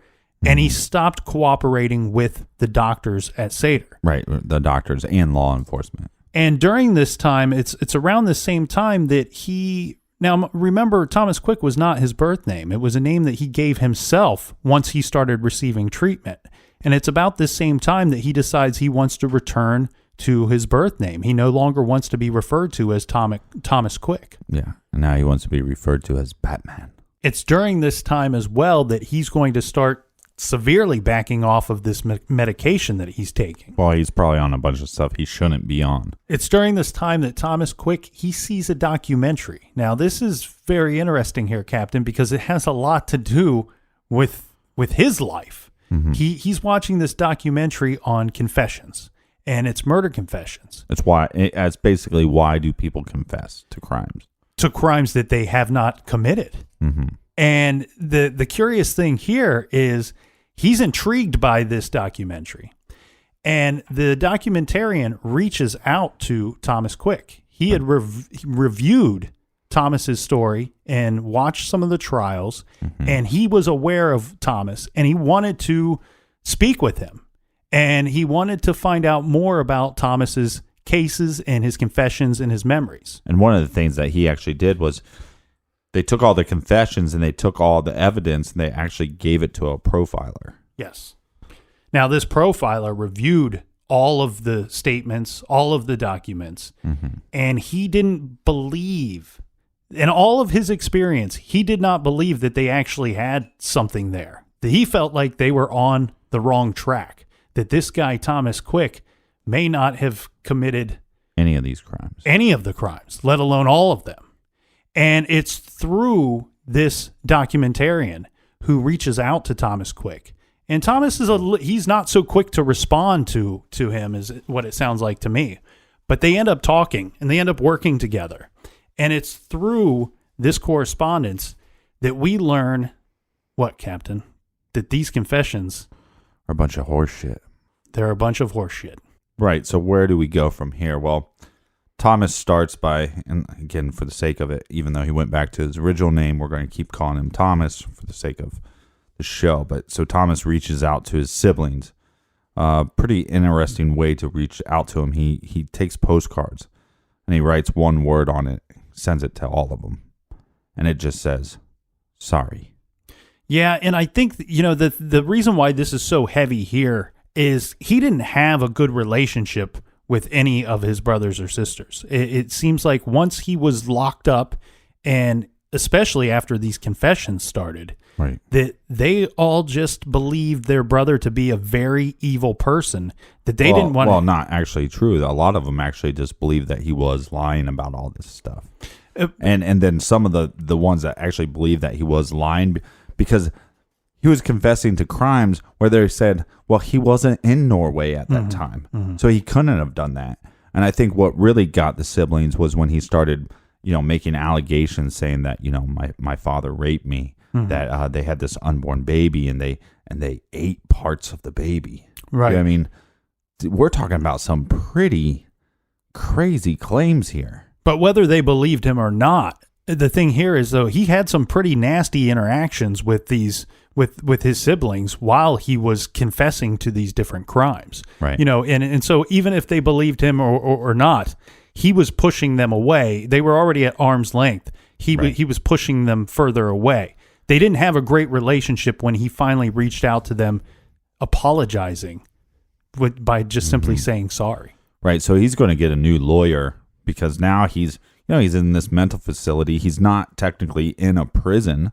and he stopped cooperating with the doctors at Seder. Right, the doctors and law enforcement. And during this time, it's around the same time that now remember, Thomas Quick was not his birth name. It was a name that he gave himself once he started receiving treatment. And it's about this same time that he decides he wants to return to his birth name. He no longer wants to be referred to as Thomas Quick. Yeah, and now he wants to be referred to as Batman. It's during this time as well that he's going to start severely backing off of this medication that he's taking. Well, he's probably on a bunch of stuff he shouldn't be on. It's during this time that Thomas Quick, he sees a documentary. Now, this is very interesting here, Captain, because it has a lot to do with his life. He's watching this documentary on confessions. and it's murder confessions. It's basically why do people confess to crimes? To crimes that they have not committed. Mm-hmm. And the curious thing here is he's intrigued by this documentary. And the documentarian reaches out to Thomas Quick. He had reviewed Thomas's story and watched some of the trials, and he was aware of Thomas, and he wanted to speak with him. And he wanted to find out more about Thomas's cases and his confessions and his memories. And one of the things that he actually did was they took all the confessions and they took all the evidence and they actually gave it to a profiler. Yes. Now, this profiler reviewed all of the statements, all of the documents, and he didn't believe, in all of his experience, he did not believe that they actually had something there. That he felt like they were on the wrong track, that this guy, Thomas Quick, may not have committed any of these crimes, any of the crimes, let alone all of them. And it's through this documentarian who reaches out to Thomas Quick. And Thomas he's not so quick to respond to him, is what it sounds like to me. But they end up talking and they end up working together. And it's through this correspondence that we learn what, Captain? That these confessions are a bunch of horse shit. They're a bunch of horse shit. Right. So where do we go from here? Well, Thomas starts by, and again, for the sake of it, even though he went back to his original name, we're going to keep calling him Thomas for the sake of the show. But so Thomas reaches out to his siblings. Pretty interesting way to reach out to him. He takes postcards and he writes one word on it, sends it to all of them. And it just says, sorry. Yeah. And I think, the reason why this is so heavy here is he didn't have a good relationship with any of his brothers or sisters. It seems like once he was locked up, and especially after these confessions started, right, that they all just believed their brother to be a very evil person, that they didn't want to... Well, not actually true. A lot of them actually just believed that he was lying about all this stuff. And then some of the ones that actually believed that he was lying because he was confessing to crimes where they said, well, he wasn't in Norway at that time, so he couldn't have done that. And I think what really got the siblings was when he started, making allegations saying that, my father raped me, that they had this unborn baby and they ate parts of the baby. Right. I mean, we're talking about some pretty crazy claims here. But whether they believed him or not, the thing here is, though, he had some pretty nasty interactions with with his siblings while he was confessing to these different crimes. Right. And so even if they believed him or not, he was pushing them away. They were already at arm's length. He was pushing them further away. They didn't have a great relationship when he finally reached out to them, apologizing by just simply saying sorry. Right. So he's going to get a new lawyer because now he's in this mental facility. He's not technically in a prison,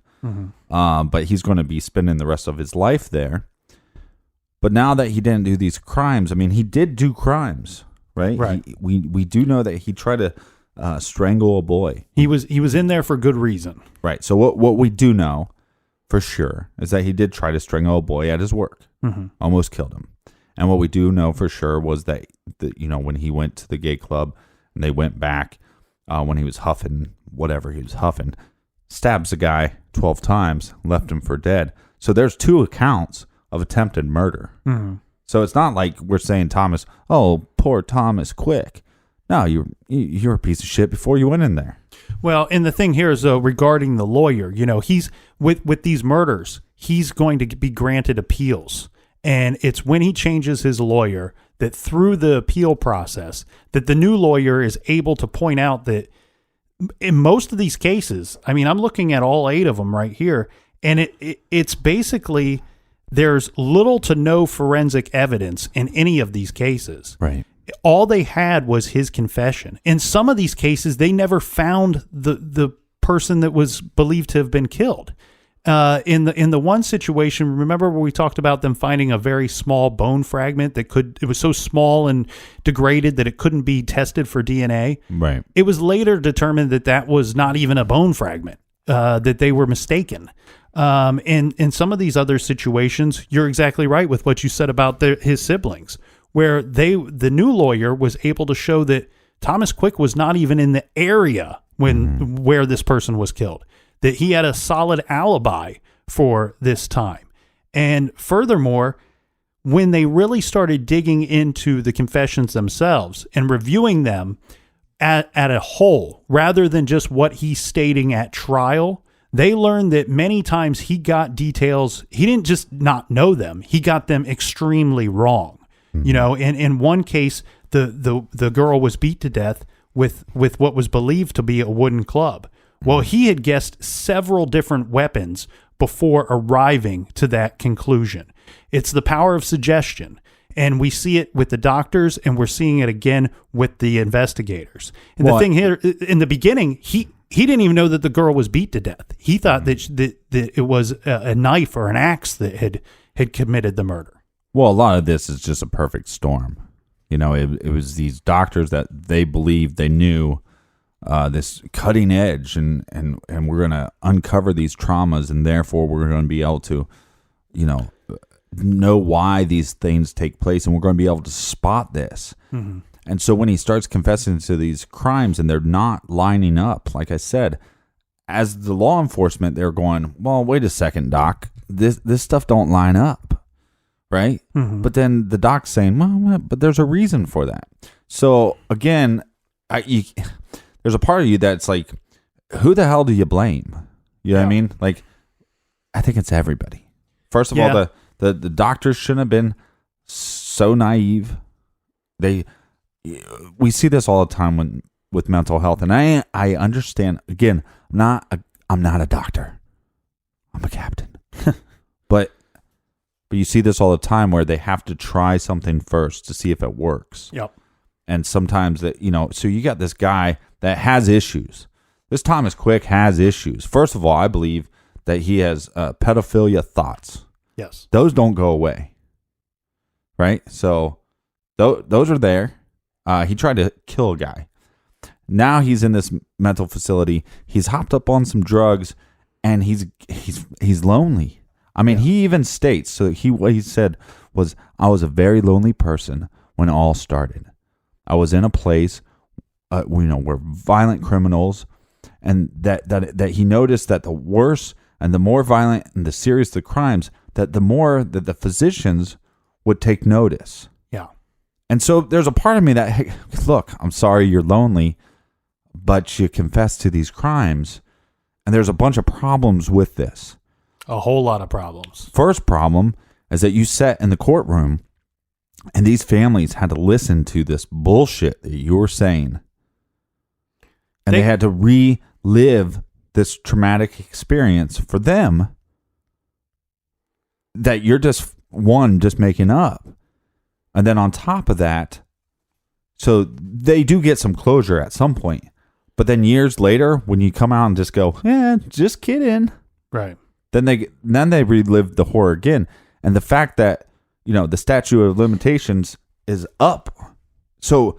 but he's going to be spending the rest of his life there. But now that he didn't do these crimes, I mean, he did do crimes, right? Right. We do know that he tried to strangle a boy. He was in there for good reason. Right. So what we do know for sure is that he did try to strangle a boy at his work, almost killed him. And what we do know for sure was that when he went to the gay club and they went back when he was huffing whatever he was huffing, stabs the guy 12 times, left him for dead. So there's 2 accounts of attempted murder. So it's not like we're saying Thomas, oh, poor Thomas Quick. No, you're a piece of shit before you went in there. Well, and the thing here is, though, regarding the lawyer, he's with these murders, he's going to be granted appeals. And it's when he changes his lawyer that through the appeal process, that the new lawyer is able to point out that in most of these cases, I mean, I'm looking at all 8 of them right here, and it's basically there's little to no forensic evidence in any of these cases. Right. All they had was his confession. In some of these cases, they never found the person that was believed to have been killed. In the one situation, remember where we talked about them finding a very small bone fragment it was so small and degraded that it couldn't be tested for DNA. Right. It was later determined that was not even a bone fragment, that they were mistaken. In some of these other situations, you're exactly right with what you said about his siblings, where the new lawyer was able to show that Thomas Quick was not even in the area where this person was killed, that he had a solid alibi for this time. And furthermore, when they really started digging into the confessions themselves and reviewing them at a whole, rather than just what he's stating at trial, they learned that many times he got details. He didn't just not know them. He got them extremely wrong. You know, and in one case, the girl was beat to death with what was believed to be a wooden club. Well, he had guessed several different weapons before arriving to that conclusion. It's the power of suggestion. And we see it with the doctors, and we're seeing it again with the investigators. And the thing here, in the beginning, he didn't even know that the girl was beat to death. He thought that it was a knife or an axe that had committed the murder. Well, a lot of this is just a perfect storm. You know, it was these doctors that they believed they knew this cutting edge, and we're going to uncover these traumas, and therefore we're going to be able to, know why these things take place, and we're going to be able to spot this. Mm-hmm. And so when he starts confessing to these crimes and they're not lining up, like I said, as the law enforcement, they're going, well, wait a second, doc, this stuff don't line up, right? Mm-hmm. But then the doc's saying, well, but there's a reason for that. So again, there's a part of you that's like, who the hell do you blame? You know what I mean? Like, I think it's everybody. First of all, the doctors shouldn't have been so naive. We see this all the time with mental health, and I understand. Again, I'm not a doctor. I'm a captain. but you see this all the time where they have to try something first to see if it works. Yep. And sometimes so you got this guy that has issues. This Thomas Quick has issues. First of all, I believe that he has pedophilia thoughts. Yes. Those don't go away. Right? So those are there. He tried to kill a guy. Now he's in this mental facility. He's hopped up on some drugs, and he's lonely. I mean, he even states, what he said was, I was a very lonely person when it all started. I was in a place, where violent criminals, and that he noticed that the worse and the more violent and the serious the crimes, that the more that the physicians would take notice. Yeah. And so there's a part of me that, hey, look, I'm sorry you're lonely, but you confess to these crimes, and there's a bunch of problems with this. A whole lot of problems. First problem is that you sat in the courtroom, and these families had to listen to this bullshit that you were saying. And they had to relive this traumatic experience for them that you're just making up. And then on top of that, so they do get some closure at some point. But then years later, when you come out and just go, just kidding. Right. Then they relive the horror again. And the fact that, the statute of limitations is up. So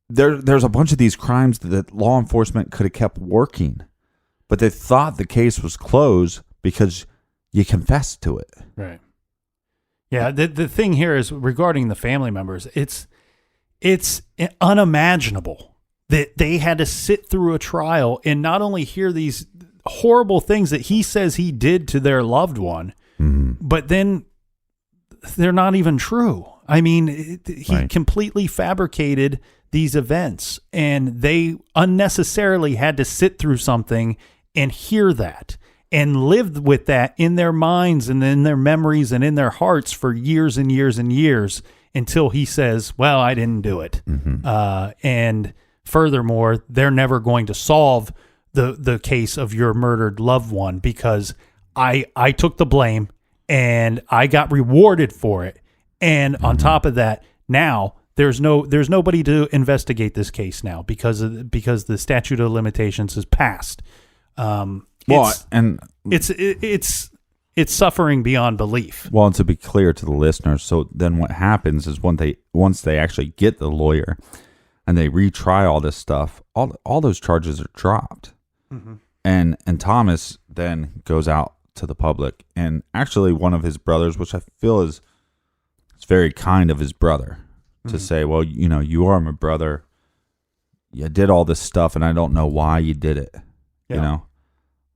there's a bunch of these crimes that law enforcement could have kept working, but they thought the case was closed because you confessed to it. Right. Yeah. The thing here is regarding the family members, it's unimaginable that they had to sit through a trial and not only hear these horrible things that he says he did to their loved one, but then they're not even true. I mean, he completely fabricated these events, and they unnecessarily had to sit through something and hear that and live with that in their minds and in their memories and in their hearts for years and years and years until he says, well, I didn't do it. And furthermore, they're never going to solve the case of your murdered loved one because I took the blame and I got rewarded for it. And on top of that, now there's nobody to investigate this case now because the statute of limitations has passed. It's suffering beyond belief. Well, and to be clear to the listeners, so then what happens is once they actually get the lawyer and they retry all this stuff, all those charges are dropped. Mm-hmm. And Thomas then goes out to the public, and actually one of his brothers, which I feel is it's very kind of his brother to say, well, you are my brother. You did all this stuff, and I don't know why you did it,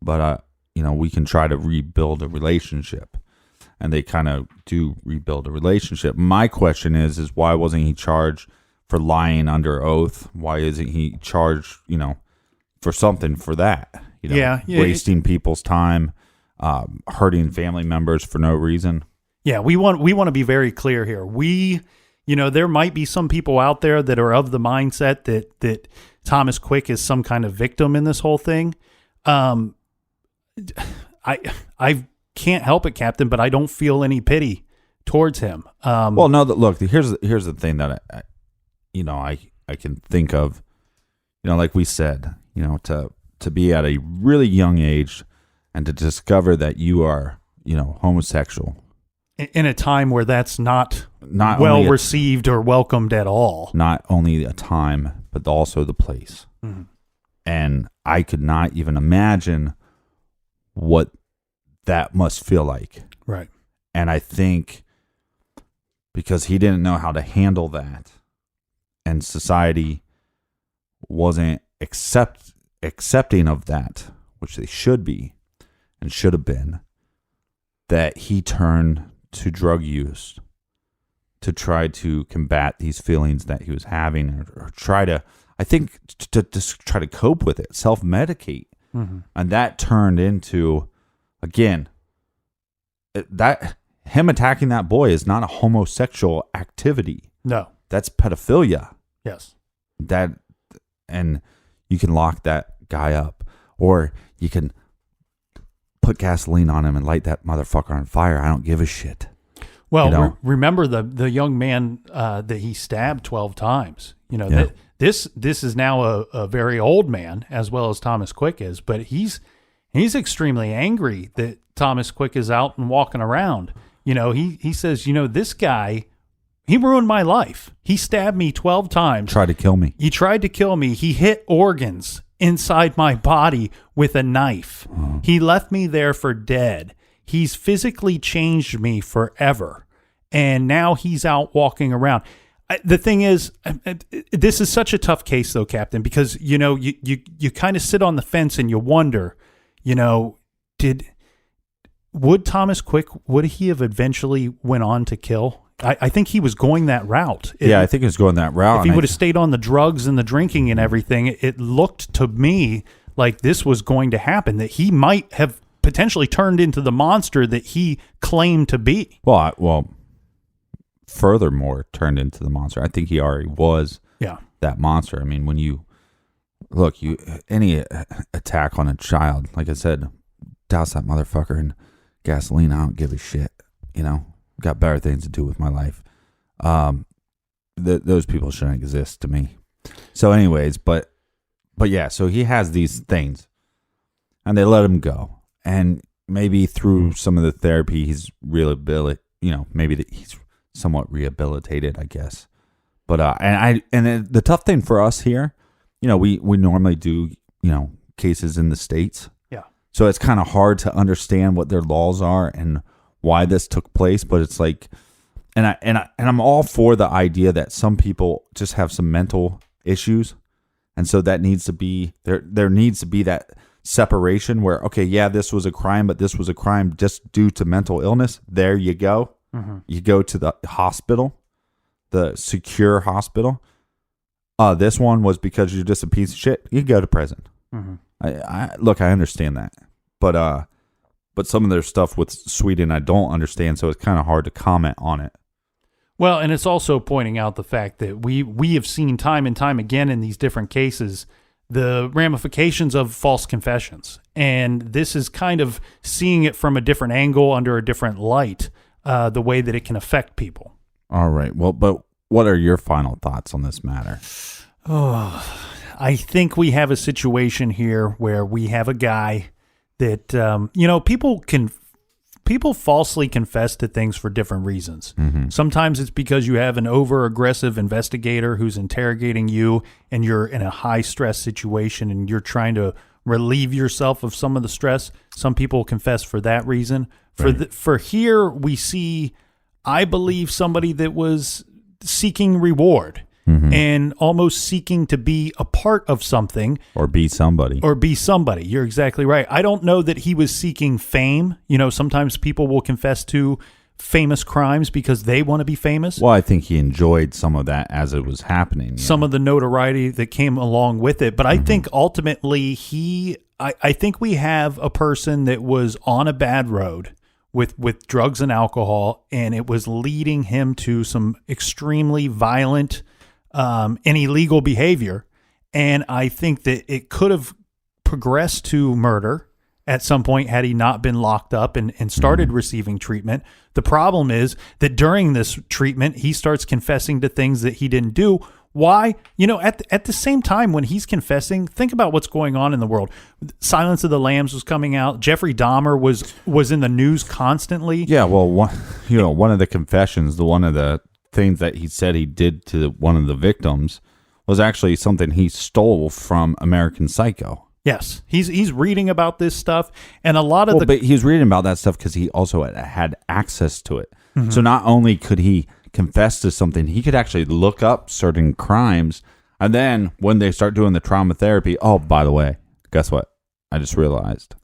but we can try to rebuild a relationship. And they kind of do rebuild a relationship. My question is why wasn't he charged for lying under oath? Why isn't he charged, for something for that? Wasting people's time, hurting family members for no reason. Yeah, we want to be very clear here. There might be some people out there that are of the mindset that Thomas Quick is some kind of victim in this whole thing. I can't help it, Captain, but I don't feel any pity towards him. Well, no, look, here's the thing that I can think of, like we said, to be at a really young age and to discover that you are, homosexual in a time where that's not well received or welcomed at all. Not only a time, but also the place. Mm-hmm. And I could not even imagine what that must feel like. Right. And I think because he didn't know how to handle that and society wasn't accepting of that, which they should be and should have been, that he turned to drug use to try to combat these feelings that he was having or try to, I think, to try to cope with it, self-medicate. Mm-hmm. And that turned into, again, that him attacking that boy is not a homosexual activity. No. That's pedophilia. Yes. And you can lock that guy up, or you can put gasoline on him and light that motherfucker on fire. I don't give a shit. Well, remember the young man that he stabbed 12 times. This is now a very old man, as well as Thomas Quick is, but he's extremely angry that Thomas Quick is out and walking around. He says, this guy, he ruined my life. He stabbed me 12 times. Tried to kill me. He tried to kill me. He hit organs inside my body with a knife. Oh. He left me there for dead. He's physically changed me forever. And now he's out walking around. The thing is, this is such a tough case, though, Captain, because, you kind of sit on the fence and you wonder, would Thomas Quick, would he have eventually went on to kill? I think he was going that route. I think he was going that route. If he would have stayed on the drugs and the drinking and everything, it looked to me like this was going to happen, that he might have potentially turned into the monster that he claimed to be. Well, furthermore, turned into the monster. I think he already was that monster. I mean, when you look, any attack on a child, like I said, douse that motherfucker in gasoline. I don't give a shit. Got better things to do with my life. Those people shouldn't exist to me. So anyways, but yeah, so he has these things and they let him go. And maybe through some of the therapy, he's maybe he's somewhat rehabilitated, I guess. But, and the tough thing for us here, we normally do, cases in the States. Yeah. So it's kind of hard to understand what their laws are and why this took place, but it's like, and I'm all for the idea that some people just have some mental issues, and so that needs to be there needs to be that separation where, okay, yeah, this was a crime, but this was a crime just due to mental illness. There you go. Mm-hmm. You go to the hospital, the secure hospital. This one was because you're just a piece of shit. You go to prison. Mm-hmm. I understand that, but some of their stuff with Sweden, I don't understand, so it's kind of hard to comment on it. Well, and it's also pointing out the fact that we have seen time and time again in these different cases the ramifications of false confessions. And this is kind of seeing it from a different angle, under a different light, the way that it can affect people. All right. Well, but what are your final thoughts on this matter? Oh, I think we have a situation here where we have a guy that, people falsely confess to things for different reasons. Mm-hmm. Sometimes it's because you have an over-aggressive investigator who's interrogating you and you're in a high-stress situation and you're trying to relieve yourself of some of the stress. Some people confess for that reason. For here, we see I believe somebody that was seeking reward and almost seeking to be a part of something. Or be somebody. You're exactly right. I don't know that he was seeking fame. Sometimes people will confess to famous crimes because they want to be famous. Well, I think he enjoyed some of that as it was happening. Some of the notoriety that came along with it. But I think ultimately I think we have a person that was on a bad road with drugs and alcohol, and it was leading him to some extremely violent and illegal behavior. And I think that it could have progressed to murder at some point had he not been locked up and started receiving treatment. The problem is that during this treatment, he starts confessing to things that he didn't do. Why? At the same time when he's confessing, think about what's going on in the world. Silence of the Lambs was coming out. Jeffrey Dahmer was in the news constantly. Yeah, well, one of the confessions, one of the things that he said he did to one of the victims was actually something he stole from American Psycho. Yes, he's reading about this stuff, and a lot of but he's reading about that stuff because he also had access to it. So not only could he confess to something, he could actually look up certain crimes, and then when they start doing the trauma therapy, oh, by the way, guess what? I just realized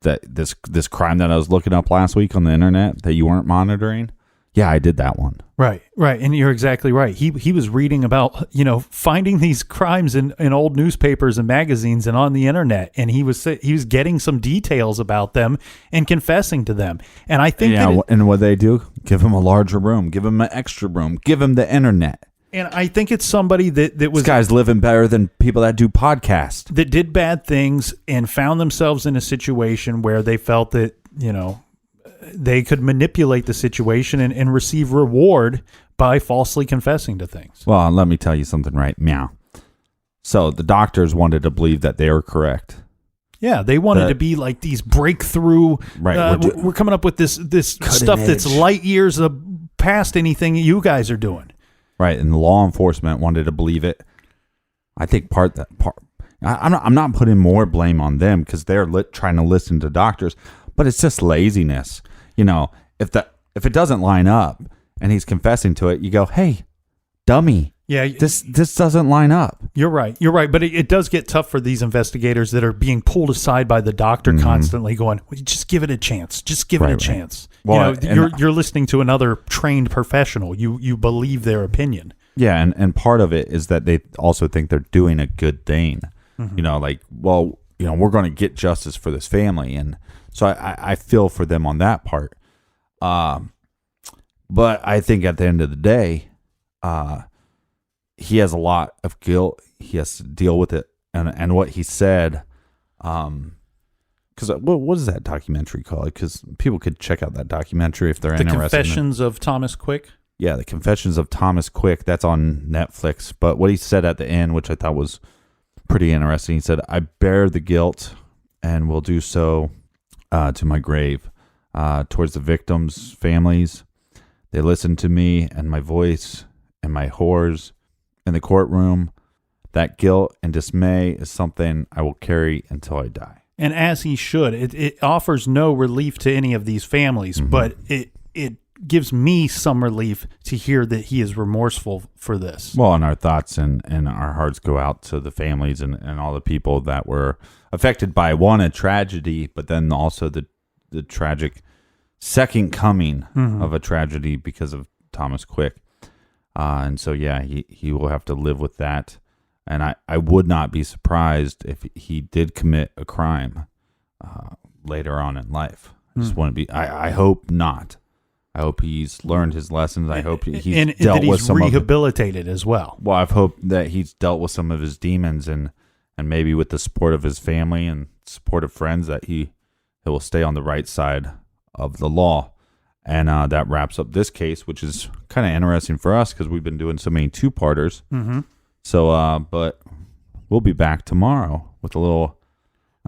that this crime that I was looking up last week on the internet that you weren't monitoring. Yeah, I did that one. Right. And you're exactly right. He was reading about, finding these crimes in old newspapers and magazines and on the internet. And he was getting some details about them and confessing to them. And I think and what they do, give him a larger room, give him an extra room, give him the internet. And I think it's somebody that was... This guy's living better than people that do podcasts. That did bad things and found themselves in a situation where they felt that, they could manipulate the situation and receive reward by falsely confessing to things. Well, let me tell you something right meow. So the doctors wanted to believe that they were correct. Yeah, they wanted to be like these breakthrough. Right, we're coming up with this stuff that's light years past anything you guys are doing. Right, and law enforcement wanted to believe it. I think I'm not putting more blame on them because they're trying to listen to doctors, but it's just laziness. If it doesn't line up and he's confessing to it, you go, hey, dummy. Yeah, this doesn't line up. You're right. But it does get tough for these investigators that are being pulled aside by the doctor constantly going, well, just give it a chance. Just give it a chance. Well, you're listening to another trained professional. You believe their opinion. Yeah, and part of it is that they also think they're doing a good thing. We're going to get justice for this family. And so I feel for them on that part. But I think at the end of the day, he has a lot of guilt. He has to deal with it. And what he said, because what is that documentary called? Because people could check out that documentary if they're interested. The Confessions of Thomas Quick? Yeah, The Confessions of Thomas Quick. That's on Netflix. But what he said at the end, which I thought was pretty interesting, he said, I bear the guilt and will do so to my grave. Towards the victims' families, they listened to me and my voice and my horrors in the courtroom. That guilt and dismay is something I will carry until I die. And as he should. It offers no relief to any of these families, but it gives me some relief to hear that he is remorseful for this. Well, and our thoughts and our hearts go out to the families and all the people that were affected by a tragedy, but then also the tragic second coming of a tragedy because of Thomas Quick. And so, yeah, he will have to live with that. And I would not be surprised if he did commit a crime later on in life. I just want to be, I hope not. I hope he's learned his lessons. I hope he's dealt with some rehabilitated as well. Well, I've hoped that he's dealt with some of his demons and maybe with the support of his family and support of friends that he will stay on the right side of the law. And that wraps up this case, which is kind of interesting for us because we've been doing so many two-parters. So, but we'll be back tomorrow with a little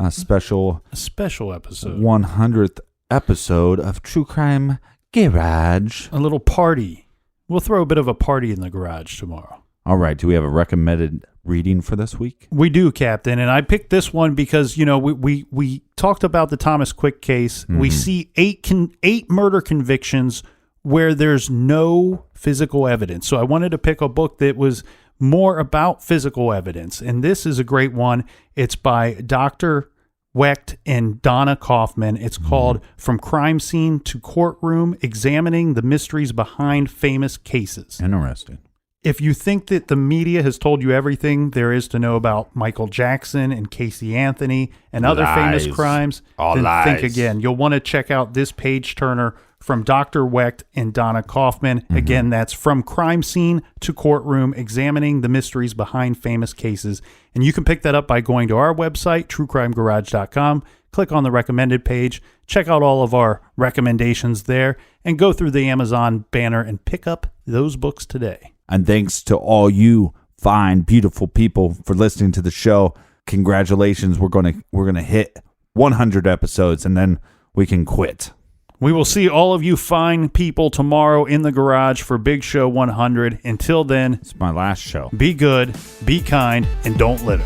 special episode, 100th episode of True Crime Garage. A little party. We'll throw a bit of a party in the garage tomorrow. All right. Do we have a recommended reading for this week? We do, Captain. And I picked this one because, we talked about the Thomas Quick case. We see eight murder convictions where there's no physical evidence. So I wanted to pick a book that was more about physical evidence. And this is a great one. It's by Dr. Wecht and Donna Kaufman. It's called From Crime Scene to Courtroom, Examining the Mysteries Behind Famous Cases. Interesting. If you think that the media has told you everything there is to know about Michael Jackson and Casey Anthony and other famous crimes, then think again. You'll want to check out this page turner from Dr. Wecht and Donna Kaufman. Again, that's From Crime Scene to Courtroom, Examining the Mysteries Behind Famous Cases. And you can pick that up by going to our website, truecrimegarage.com, click on the recommended page, check out all of our recommendations there, and go through the Amazon banner and pick up those books today. And thanks to all you fine, beautiful people for listening to the show. Congratulations. We're gonna hit 100 episodes and then we can quit. We will see all of you fine people tomorrow in the garage for Big Show 100. Until then, It's my last show. be good, be kind, and don't litter.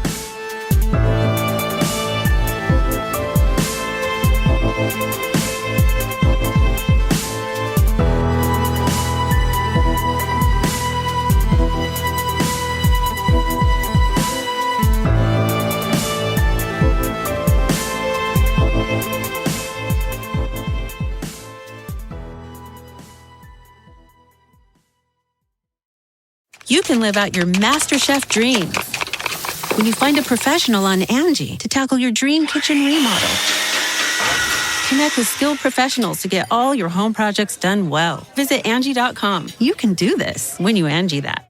You can live out your MasterChef dreams when you find a professional on Angie to tackle your dream kitchen remodel. Connect with skilled professionals to get all your home projects done well. Visit Angie.com. You can do this when you Angie that.